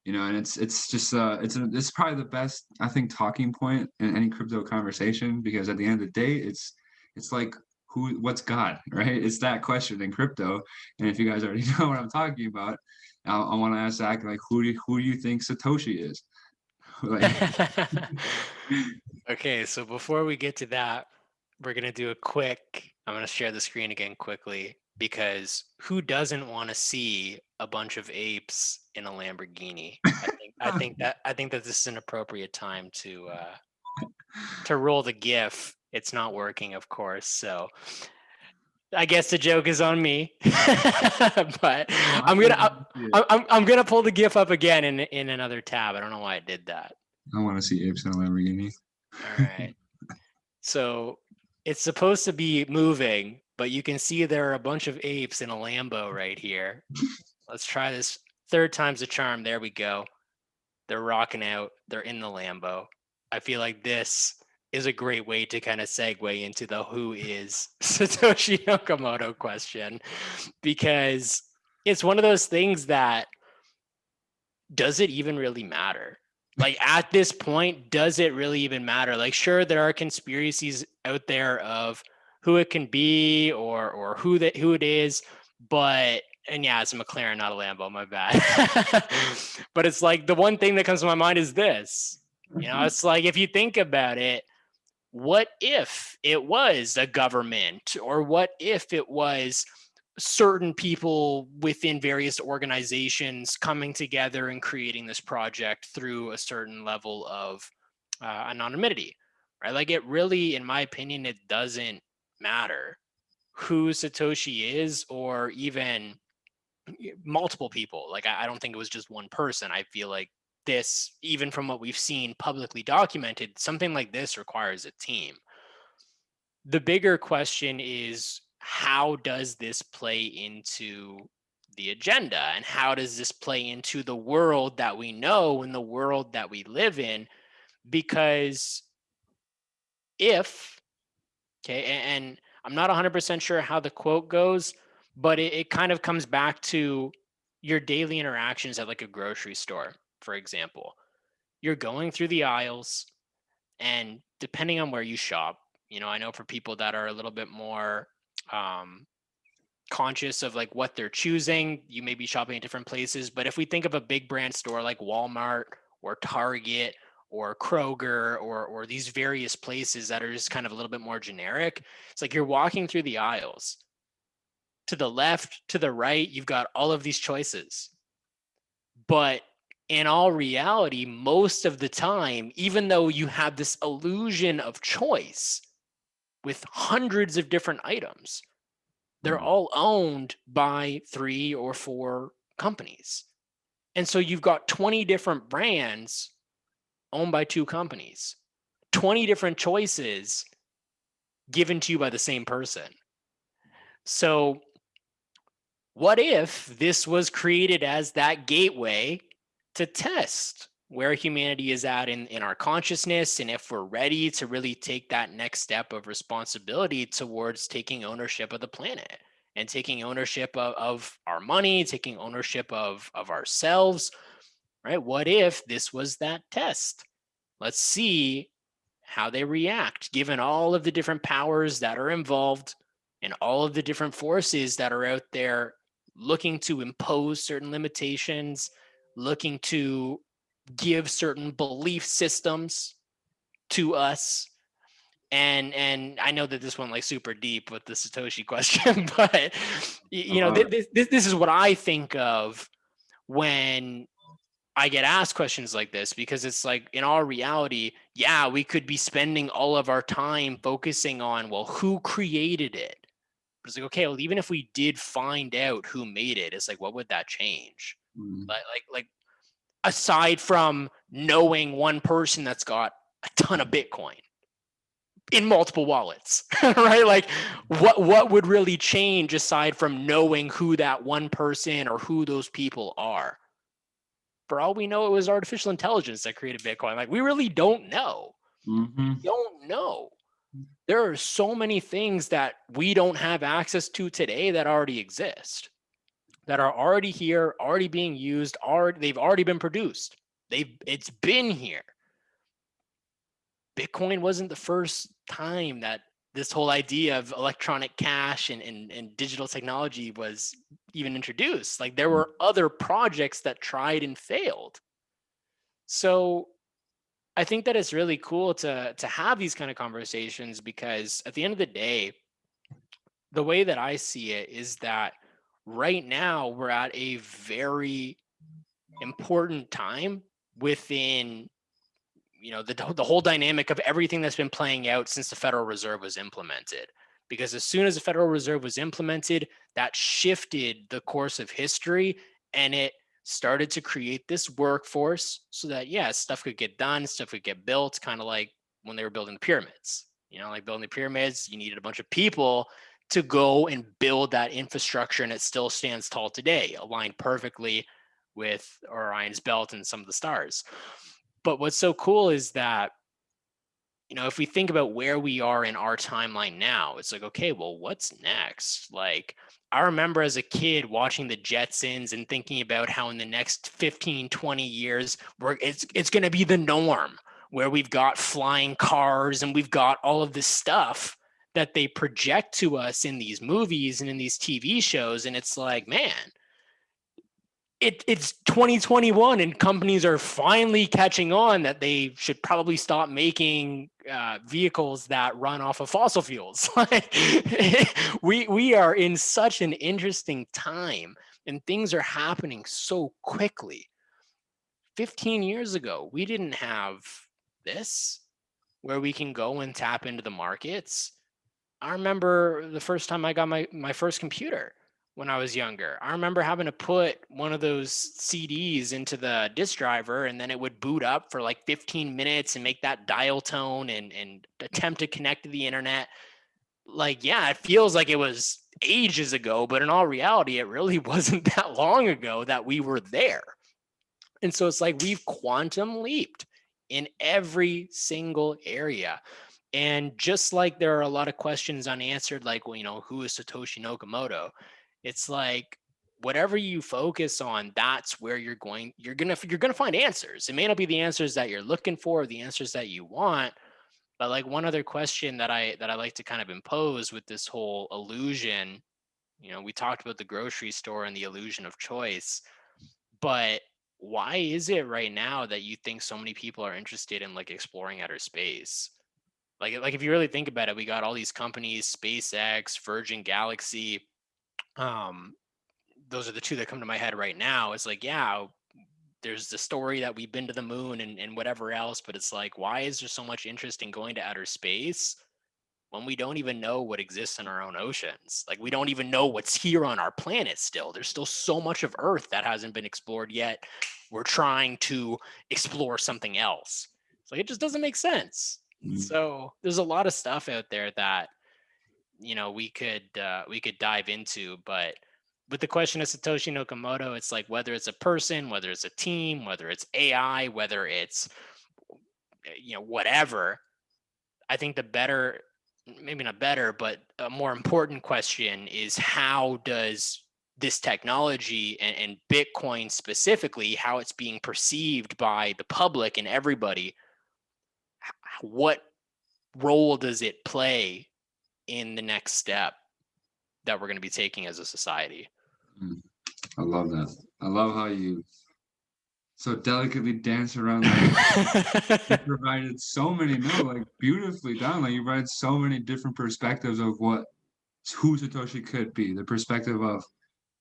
A: and it's just it's probably the best, I think, talking point in any crypto conversation, because at the end of the day, it's like, what's God, right? It's that question in crypto. And if you guys already know what I'm talking about, I want to ask Zach, like, who do you think Satoshi is? Like,
B: Okay, so before we get to that, we're going to do I'm going to share the screen again quickly, because who doesn't want to see a bunch of apes in a Lamborghini? I think that this is an appropriate time to roll the GIF. It's not working, of course, so I guess the joke is on me. But I'm gonna pull the GIF up again in another tab. I don't know why I did that.
A: I want to see apes in a Lamborghini.
B: All right. So it's supposed to be moving, but you can see there are a bunch of apes in a Lambo right here. Let's try this. Third time's a charm. There we go. They're rocking out. They're in the Lambo. I feel like this is a great way to kind of segue into the who is Satoshi Nakamoto question, because it's one of those things that, does it even really matter? Like, at this point, does it really even matter? Like, sure, there are conspiracies out there of who it can be, or who it is, but And yeah, it's a McLaren, not a Lambo, my bad. But it's like the one thing that comes to my mind is this. It's like, if you think about it, what if it was a government, or what if it was certain people within various organizations coming together and creating this project through a certain level of anonymity, right? Like, it really, in my opinion, it doesn't matter who Satoshi is, or even multiple people. Like, I don't think it was just one person. I feel like this, even from what we've seen publicly documented, something like this requires a team. The bigger question is, how does this play into the agenda, and how does this play into the world that we know and the world that we live in? Because if, okay, and I'm not 100% sure how the quote goes, but it kind of comes back to your daily interactions at like a grocery store, for example. You're going through the aisles, and depending on where you shop, I know for people that are a little bit more um, conscious of like what they're choosing, you may be shopping at different places. But if we think of a big brand store like Walmart or Target or Kroger, or these various places that are just kind of a little bit more generic, it's like you're walking through the aisles. To the left, to the right, you've got all of these choices. But in all reality, most of the time, even though you have this illusion of choice with hundreds of different items, they're all owned by 3 or 4 companies. And so you've got 20 different brands owned by 2 companies, 20 different choices given to you by the same person. So what if this was created as that gateway to test where humanity is at in our consciousness, and if we're ready to really take that next step of responsibility towards taking ownership of the planet and taking ownership of our money, taking ownership of ourselves, right? What if this was that test? Let's see how they react, given all of the different powers that are involved and all of the different forces that are out there looking to impose certain limitations, looking to give certain belief systems to us. And I know that this went like super deep with the Satoshi question, but this is what I think of when I get asked questions like this, because it's like, in our reality, yeah, we could be spending all of our time focusing on, well, who created it? But it's like, okay, well, even if we did find out who made it, it's like, what would that change? Like aside from knowing one person that's got a ton of Bitcoin in multiple wallets, right? Like, what would really change aside from knowing who that one person or who those people are? For all we know, it was artificial intelligence that created Bitcoin. Like, we really don't know.
A: Mm-hmm.
B: We don't know. There are so many things that we don't have access to today that already exist, that are already here, already being used, they've already been produced. It's been here. Bitcoin wasn't the first time that this whole idea of electronic cash and digital technology was even introduced. Like, there were other projects that tried and failed. So I think that it's really cool to have these kind of conversations, because at the end of the day, the way that I see it is that right now we're at a very important time within the whole dynamic of everything that's been playing out since the Federal Reserve was implemented. Because as soon as the Federal Reserve was implemented, that shifted the course of history, and it started to create this workforce so that, yeah, stuff could get done, stuff could get built, kind of like when they were building the pyramids. Like building the pyramids, you needed a bunch of people to go and build that infrastructure, and it still stands tall today, aligned perfectly with Orion's belt and some of the stars. But what's so cool is that, if we think about where we are in our timeline now, it's like, okay, well, what's next? Like, I remember as a kid watching the Jetsons and thinking about how in the next 15, 20 years, it's going to be the norm, where we've got flying cars and we've got all of this stuff that they project to us in these movies and in these TV shows. And it's like, man, it's 2021 and companies are finally catching on that they should probably stop making vehicles that run off of fossil fuels. Like, we are in such an interesting time, and things are happening so quickly. 15 years ago, we didn't have this where we can go and tap into the markets. I remember the first time I got my first computer when I was younger. I remember having to put one of those CDs into the disk driver, and then it would boot up for like 15 minutes and make that dial tone and attempt to connect to the internet. Like, yeah, it feels like it was ages ago, but in all reality, it really wasn't that long ago that we were there. And so it's like we've quantum leaped in every single area. And just like there are a lot of questions unanswered, like, well, who is Satoshi Nakamoto? It's like whatever you focus on, that's where you're gonna find answers. It may not be the answers that you're looking for, or the answers that you want, but like one other question that I like to kind of impose with this whole illusion, we talked about the grocery store and the illusion of choice, but why is it right now that you think so many people are interested in like exploring outer space? Like if you really think about it, we got all these companies, SpaceX, Virgin Galaxy. Um, those are the two that come to my head right now. It's like, yeah, there's the story that we've been to the moon and whatever else, but it's like, why is there so much interest in going to outer space when we don't even know what exists in our own oceans? Like, we don't even know what's here on our planet still. There's still so much of Earth that hasn't been explored yet. We're trying to explore something else. It's like, it just doesn't make sense. So there's a lot of stuff out there that we could dive into, but with the question of Satoshi Nakamoto, it's like whether it's a person, whether it's a team, whether it's AI, whether it's whatever. I think the better, maybe not better, but a more important question is how does this technology and Bitcoin specifically, how it's being perceived by the public and everybody, what role does it play in the next step that we're going to be taking as a society?
A: I love that. I love how you so delicately dance around that. You provided so many, no, like beautifully done. Like you provided so many different perspectives of who Satoshi could be. The perspective of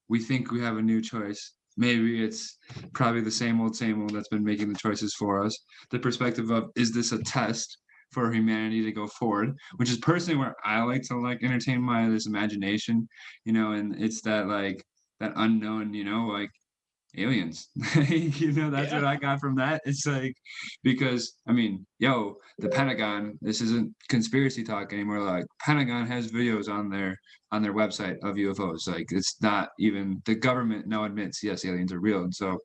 A: we think we have a new choice. Maybe it's probably the same old that's been making the choices for us. The perspective of is this a test for humanity to go forward, which is personally where I like to like entertain my this imagination, and it's that like that unknown, like aliens. That's
B: Yeah.
A: what I got from that. It's like because I mean, the Pentagon, this isn't conspiracy talk anymore. Like Pentagon has videos on their website of UFOs. Like it's not even the government now admits yes, aliens are real. And so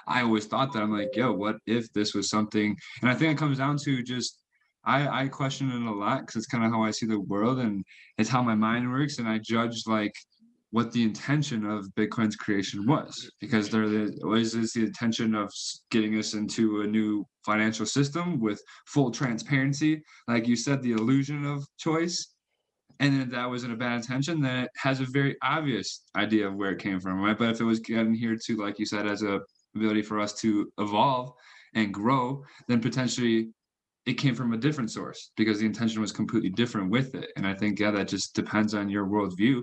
A: I always thought that I'm like, what if this was something? And I think it comes down to just I question it a lot because it's kind of how I see the world and it's how my mind works. And I judge like what the intention of Bitcoin's creation was, because was this the intention of getting us into a new financial system with full transparency, like you said, the illusion of choice. And if that wasn't a bad intention, then it has a very obvious idea of where it came from, right? But if it was getting here to, like you said, as a ability for us to evolve and grow, then potentially it came from a different source because the intention was completely different with it. And I think, that just depends on your worldview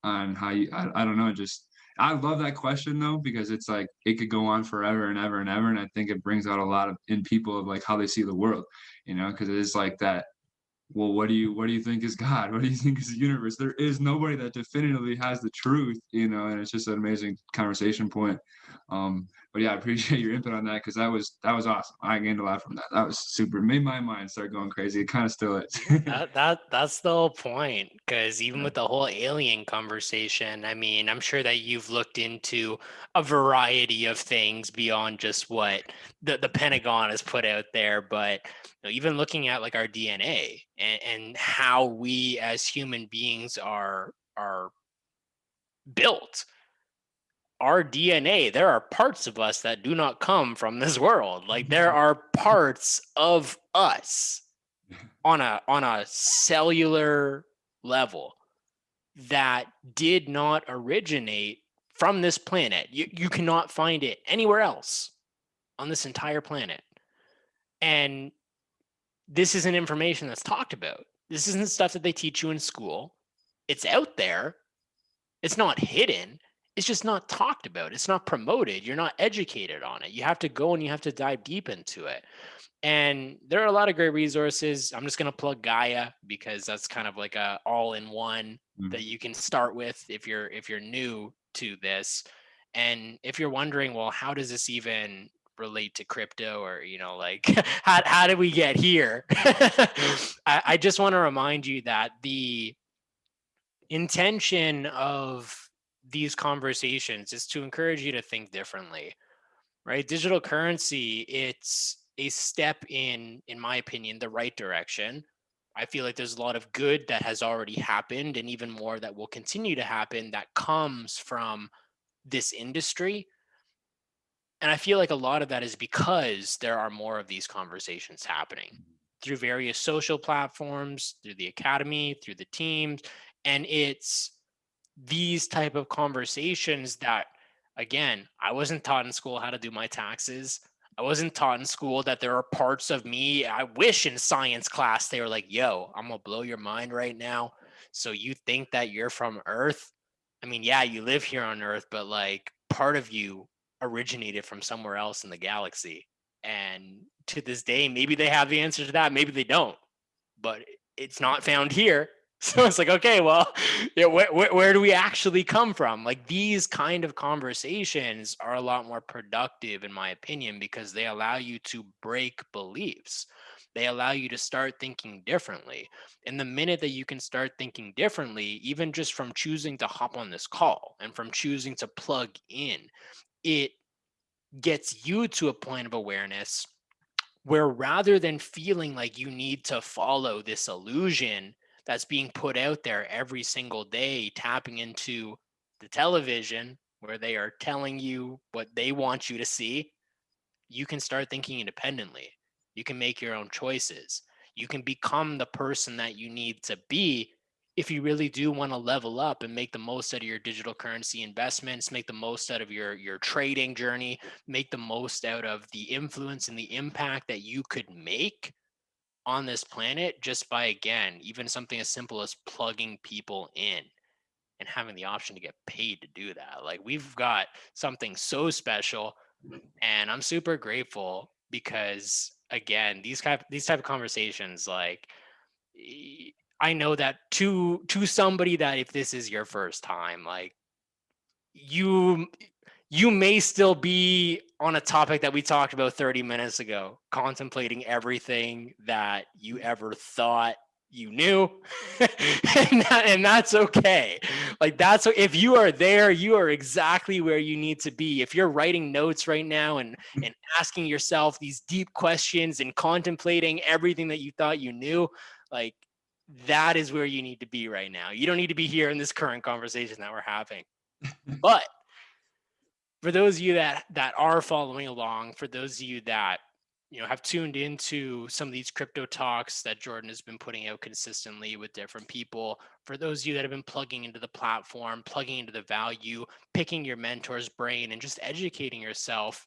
A: on how I don't know, just, I love that question though, because it's like, it could go on forever and ever and ever. And I think it brings out a lot in people of like how they see the world, because it is like that. Well, what do you think is God? What do you think is the universe? There is nobody that definitively has the truth, and it's just an amazing conversation point. But yeah, I appreciate your input on that because that was awesome. I gained a lot from that. That was super. Made my mind start going crazy. It kind of still is.
B: That's the whole point. Because even with the whole alien conversation, I mean, I'm sure that you've looked into a variety of things beyond just what the Pentagon has put out there. But even looking at like our DNA and how we as human beings are built. Our DNA, there are parts of us that do not come from this world. Like there are parts of us on a cellular level that did not originate from this planet. You cannot find it anywhere else on this entire planet. And this isn't information that's talked about. This isn't stuff that they teach you in school. It's out there. It's not hidden. It's just not talked about. It's not promoted. You're not educated on it. You have to go and you have to dive deep into it. And there are a lot of great resources. I'm just going to plug Gaia because that's kind of like a all-in-one that you can start with if you're new to this. And if you're wondering, well, how does this even relate to crypto, or like how did we get here? I just want to remind you that the intention of these conversations is to encourage you to think differently, right? Digital currency, it's a step in my opinion, the right direction. I feel like there's a lot of good that has already happened and even more that will continue to happen that comes from this industry. And I feel like a lot of that is because there are more of these conversations happening through various social platforms, through the academy, through the teams. And it's these type of conversations that, again, I wasn't taught in school how to do my taxes. I wasn't taught in school that there are parts of me. I wish in science class they were like, yo, I'm gonna blow your mind right now. So you think that you're from Earth? I mean, yeah, you live here on Earth, but like part of you originated from somewhere else in the galaxy. And to this day, maybe they have the answer to that, maybe they don't, but it's not found here. So it's like, okay, well, yeah, where do we actually come from? Like, these kind of conversations are a lot more productive, in my opinion, because they allow you to break beliefs. They allow you to start thinking differently. And the minute that you can start thinking differently, even just from choosing to hop on this call and from choosing to plug in, it gets you to a point of awareness where, rather than feeling like you need to follow this illusion that's being put out there every single day, tapping into the television where they are telling you what they want you to see, you can start thinking independently. You can make your own choices. You can become the person that you need to be if you really do want to level up and make the most out of your digital currency investments, make the most out of your trading journey, make the most out of the influence and the impact that you could make on this planet just by, again, even something as simple as plugging people in and having the option to get paid to do that. Like, we've got something so special, and I'm super grateful because, again, these type of conversations, like, I know that to somebody that if this is your first time, like, you you may still be on a topic that we talked about 30 minutes ago, contemplating everything that you ever thought you knew. And that's okay. Like, that's, if you are there, you are exactly where you need to be. If you're writing notes right now and asking yourself these deep questions and contemplating everything that you thought you knew, like, that is where you need to be right now. You don't need to be here in this current conversation that we're having. But for those of you that are following along, for those of you that have tuned into some of these crypto talks that Jordan has been putting out consistently with different people, for those of you that have been plugging into the platform, plugging into the value, picking your mentor's brain and just educating yourself,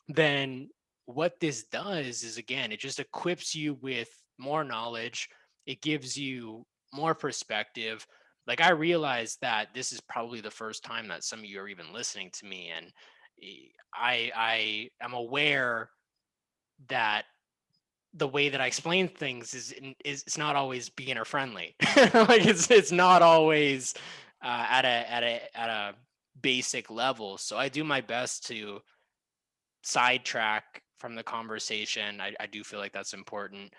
B: then what this does is, again, it just equips you with more knowledge. It gives you more perspective. Like, I realize that this is probably the first time that some of you are even listening to me, and I am aware that the way that I explain things is it's not always beginner friendly. Like, it's not always at a basic level. So I do my best to sidetrack from the conversation. I do feel like that's important,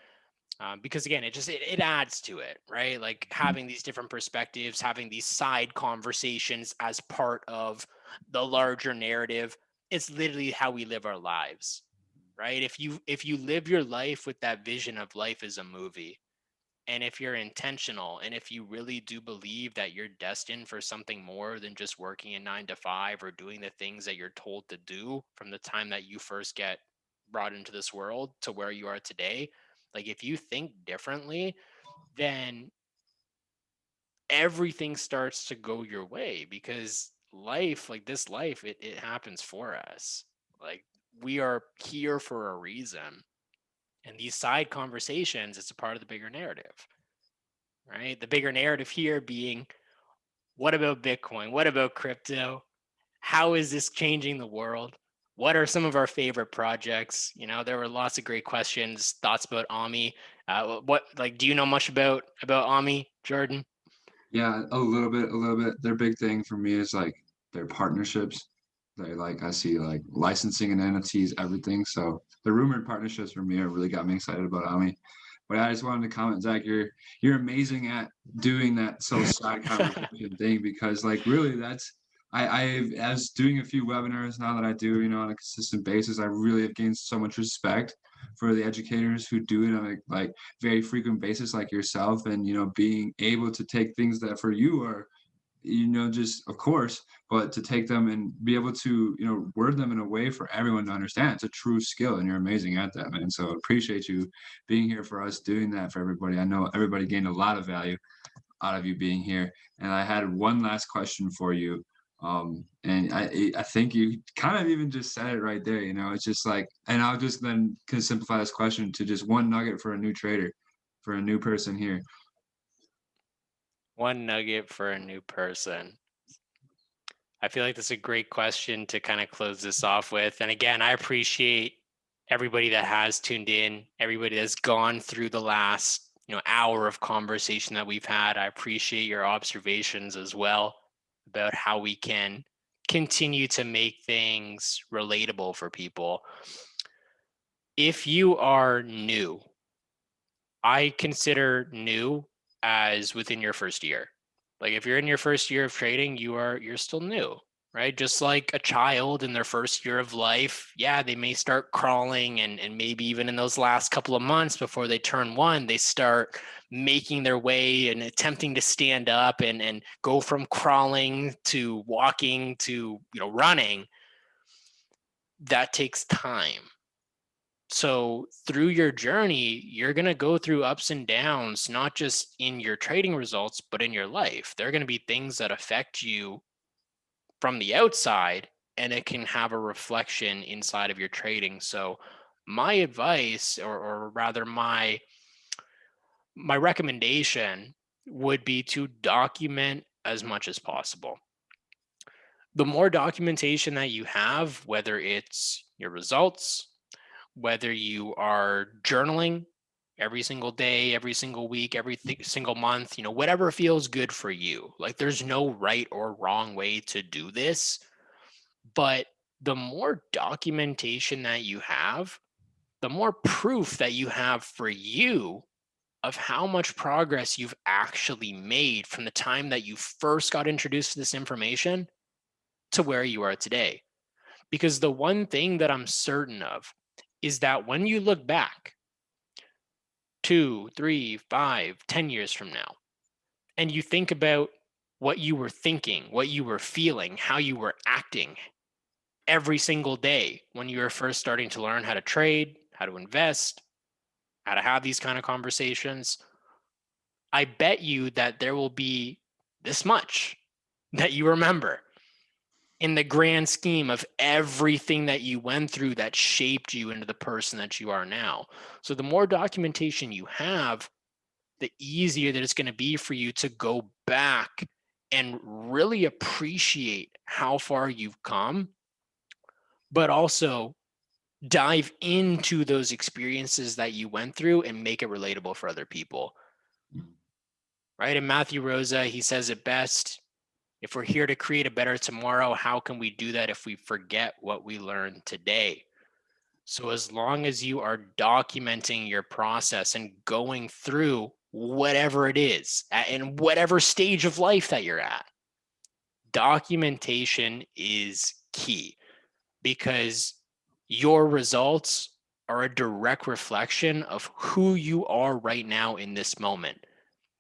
B: because, again, it adds to it, right? Like, having these different perspectives, having these side conversations as part of the larger narrative. It's literally how we live our lives, right? If you live your life with that vision of life as a movie, and if you're intentional, and if you really do believe that you're destined for something more than just working a 9 to 5 or doing the things that you're told to do from the time that you first get brought into this world to where you are today, like, if you think differently, then everything starts to go your way, because life, like this life, it happens for us. Like we are here for a reason. And these side conversations, it's a part of the bigger narrative, right? The bigger narrative here being, what about Bitcoin? What about crypto? How is this changing the world? What are some of our favorite projects? You know, there were lots of great questions, thoughts about Ami. What, like, do you know much about Ami, Jordan?
A: Yeah, a little bit, a little bit. Their big thing for me is like their partnerships. They like I see like licensing and NFTs, everything. So the rumored partnerships for me are really got me excited about Ami. But I just wanted to comment, Zach, you're amazing at doing that so side conversation thing because like really that's I as doing a few webinars now that I do, you know, on a consistent basis, I really have gained so much respect for the educators who do it on a like very frequent basis like yourself and you know being able to take things that for you are you know just of course but to take them and be able to you know word them in a way for everyone to understand it's a true skill and you're amazing at that man so appreciate you being here for us doing that for everybody I know everybody gained a lot of value out of you being here and I had one last question for you and I think you kind of even just said it right there you know it's just like and I'll just then can simplify this question to just one nugget for a new trader for a new person here.
B: One nugget for a new person. I feel like that's a great question to kind of close this off with. And again, I appreciate everybody that has tuned in, everybody that's gone through the last, hour of conversation that we've had. I appreciate your observations as well about how we can continue to make things relatable for people. If you are new, I consider new as within your first year. Like if you're in your first year of trading, you're still new, right? Just like a child in their first year of life, yeah, they may start crawling and maybe even in those last couple of months before they turn one, they start making their way and attempting to stand up and go from crawling to walking to, running. That takes time. So through your journey, you're going to go through ups and downs, not just in your trading results, but in your life. There are going to be things that affect you from the outside, and it can have a reflection inside of your trading. So my advice, or rather my recommendation would be to document as much as possible. The more documentation that you have, whether it's your results, whether you are journaling every single day, every single week, every single month, whatever feels good for you. Like there's no right or wrong way to do this, but the more documentation that you have, the more proof that you have for you of how much progress you've actually made from the time that you first got introduced to this information to where you are today. Because the one thing that I'm certain of is that when you look back 2, 3, 5, 10 years from now, and you think about what you were thinking, what you were feeling, how you were acting every single day when you were first starting to learn how to trade, how to invest, how to have these kind of conversations, I bet you that there will be this much that you remember in the grand scheme of everything that you went through that shaped you into the person that you are now. So the more documentation you have, the easier that it's going to be for you to go back and really appreciate how far you've come, but also dive into those experiences that you went through and make it relatable for other people. Right? And Matthew Rosa, he says it best. If we're here to create a better tomorrow, how can we do that if we forget what we learned today? So as long as you are documenting your process and going through whatever it is in whatever stage of life that you're at, documentation is key because your results are a direct reflection of who you are right now in this moment.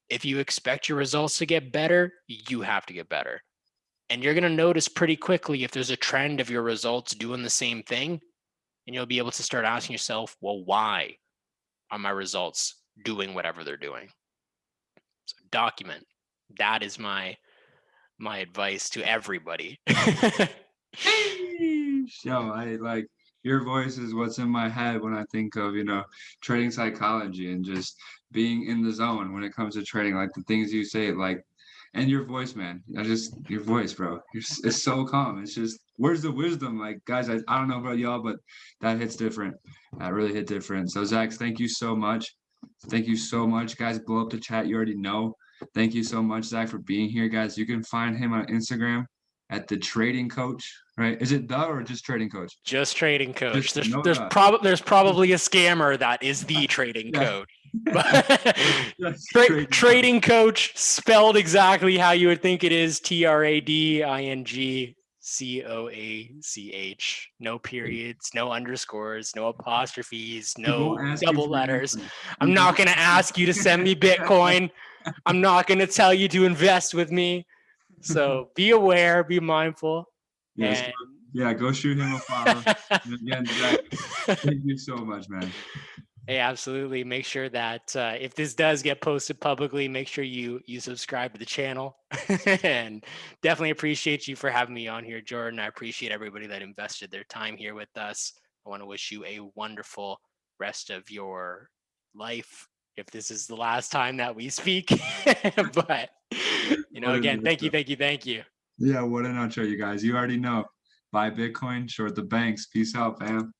B: If you expect your results to get better, you have to get better. And you're going to notice pretty quickly if there's a trend of your results doing the same thing, and you'll be able to start asking yourself, well, why are my results doing whatever they're doing? So document. That is my my advice to everybody.
A: Yo, I like your voice is what's in my head when I think of, trading psychology and just being in the zone when it comes to trading, like the things you say, like, and your voice, man. Your voice, bro. It's so calm. It's just, where's the wisdom? Like, guys, I don't know about y'all, but that hits different. That really hit different. So, Zach, thank you so much. Thank you so much, guys. Blow up the chat. You already know. Thank you so much, Zach, for being here, guys. You can find him on Instagram at the Trading Coach, right? Is it the or just Trading Coach?
B: Just Trading Coach.
A: Just
B: There's probably a scammer that is the Trading
A: yeah.
B: Coach. Trading Coach spelled exactly how you would think it is. TradingCoach. No periods, no underscores, no apostrophes, no double letters. I'm not going to ask you to send me Bitcoin. I'm not going to tell you to invest with me. So be aware, be mindful.
A: Yes.
B: And
A: yeah, go shoot him a follow. Again, Zach, thank you so much, man.
B: Hey, absolutely. Make sure that if this does get posted publicly, make sure you subscribe to the channel. And definitely appreciate you for having me on here, Jordan. I appreciate everybody that invested their time here with us. I want to wish you a wonderful rest of your life if this is the last time that we speak. But, again, thank you.
A: Yeah, what an outro, you guys. You already know. Buy Bitcoin, short the banks. Peace out, fam.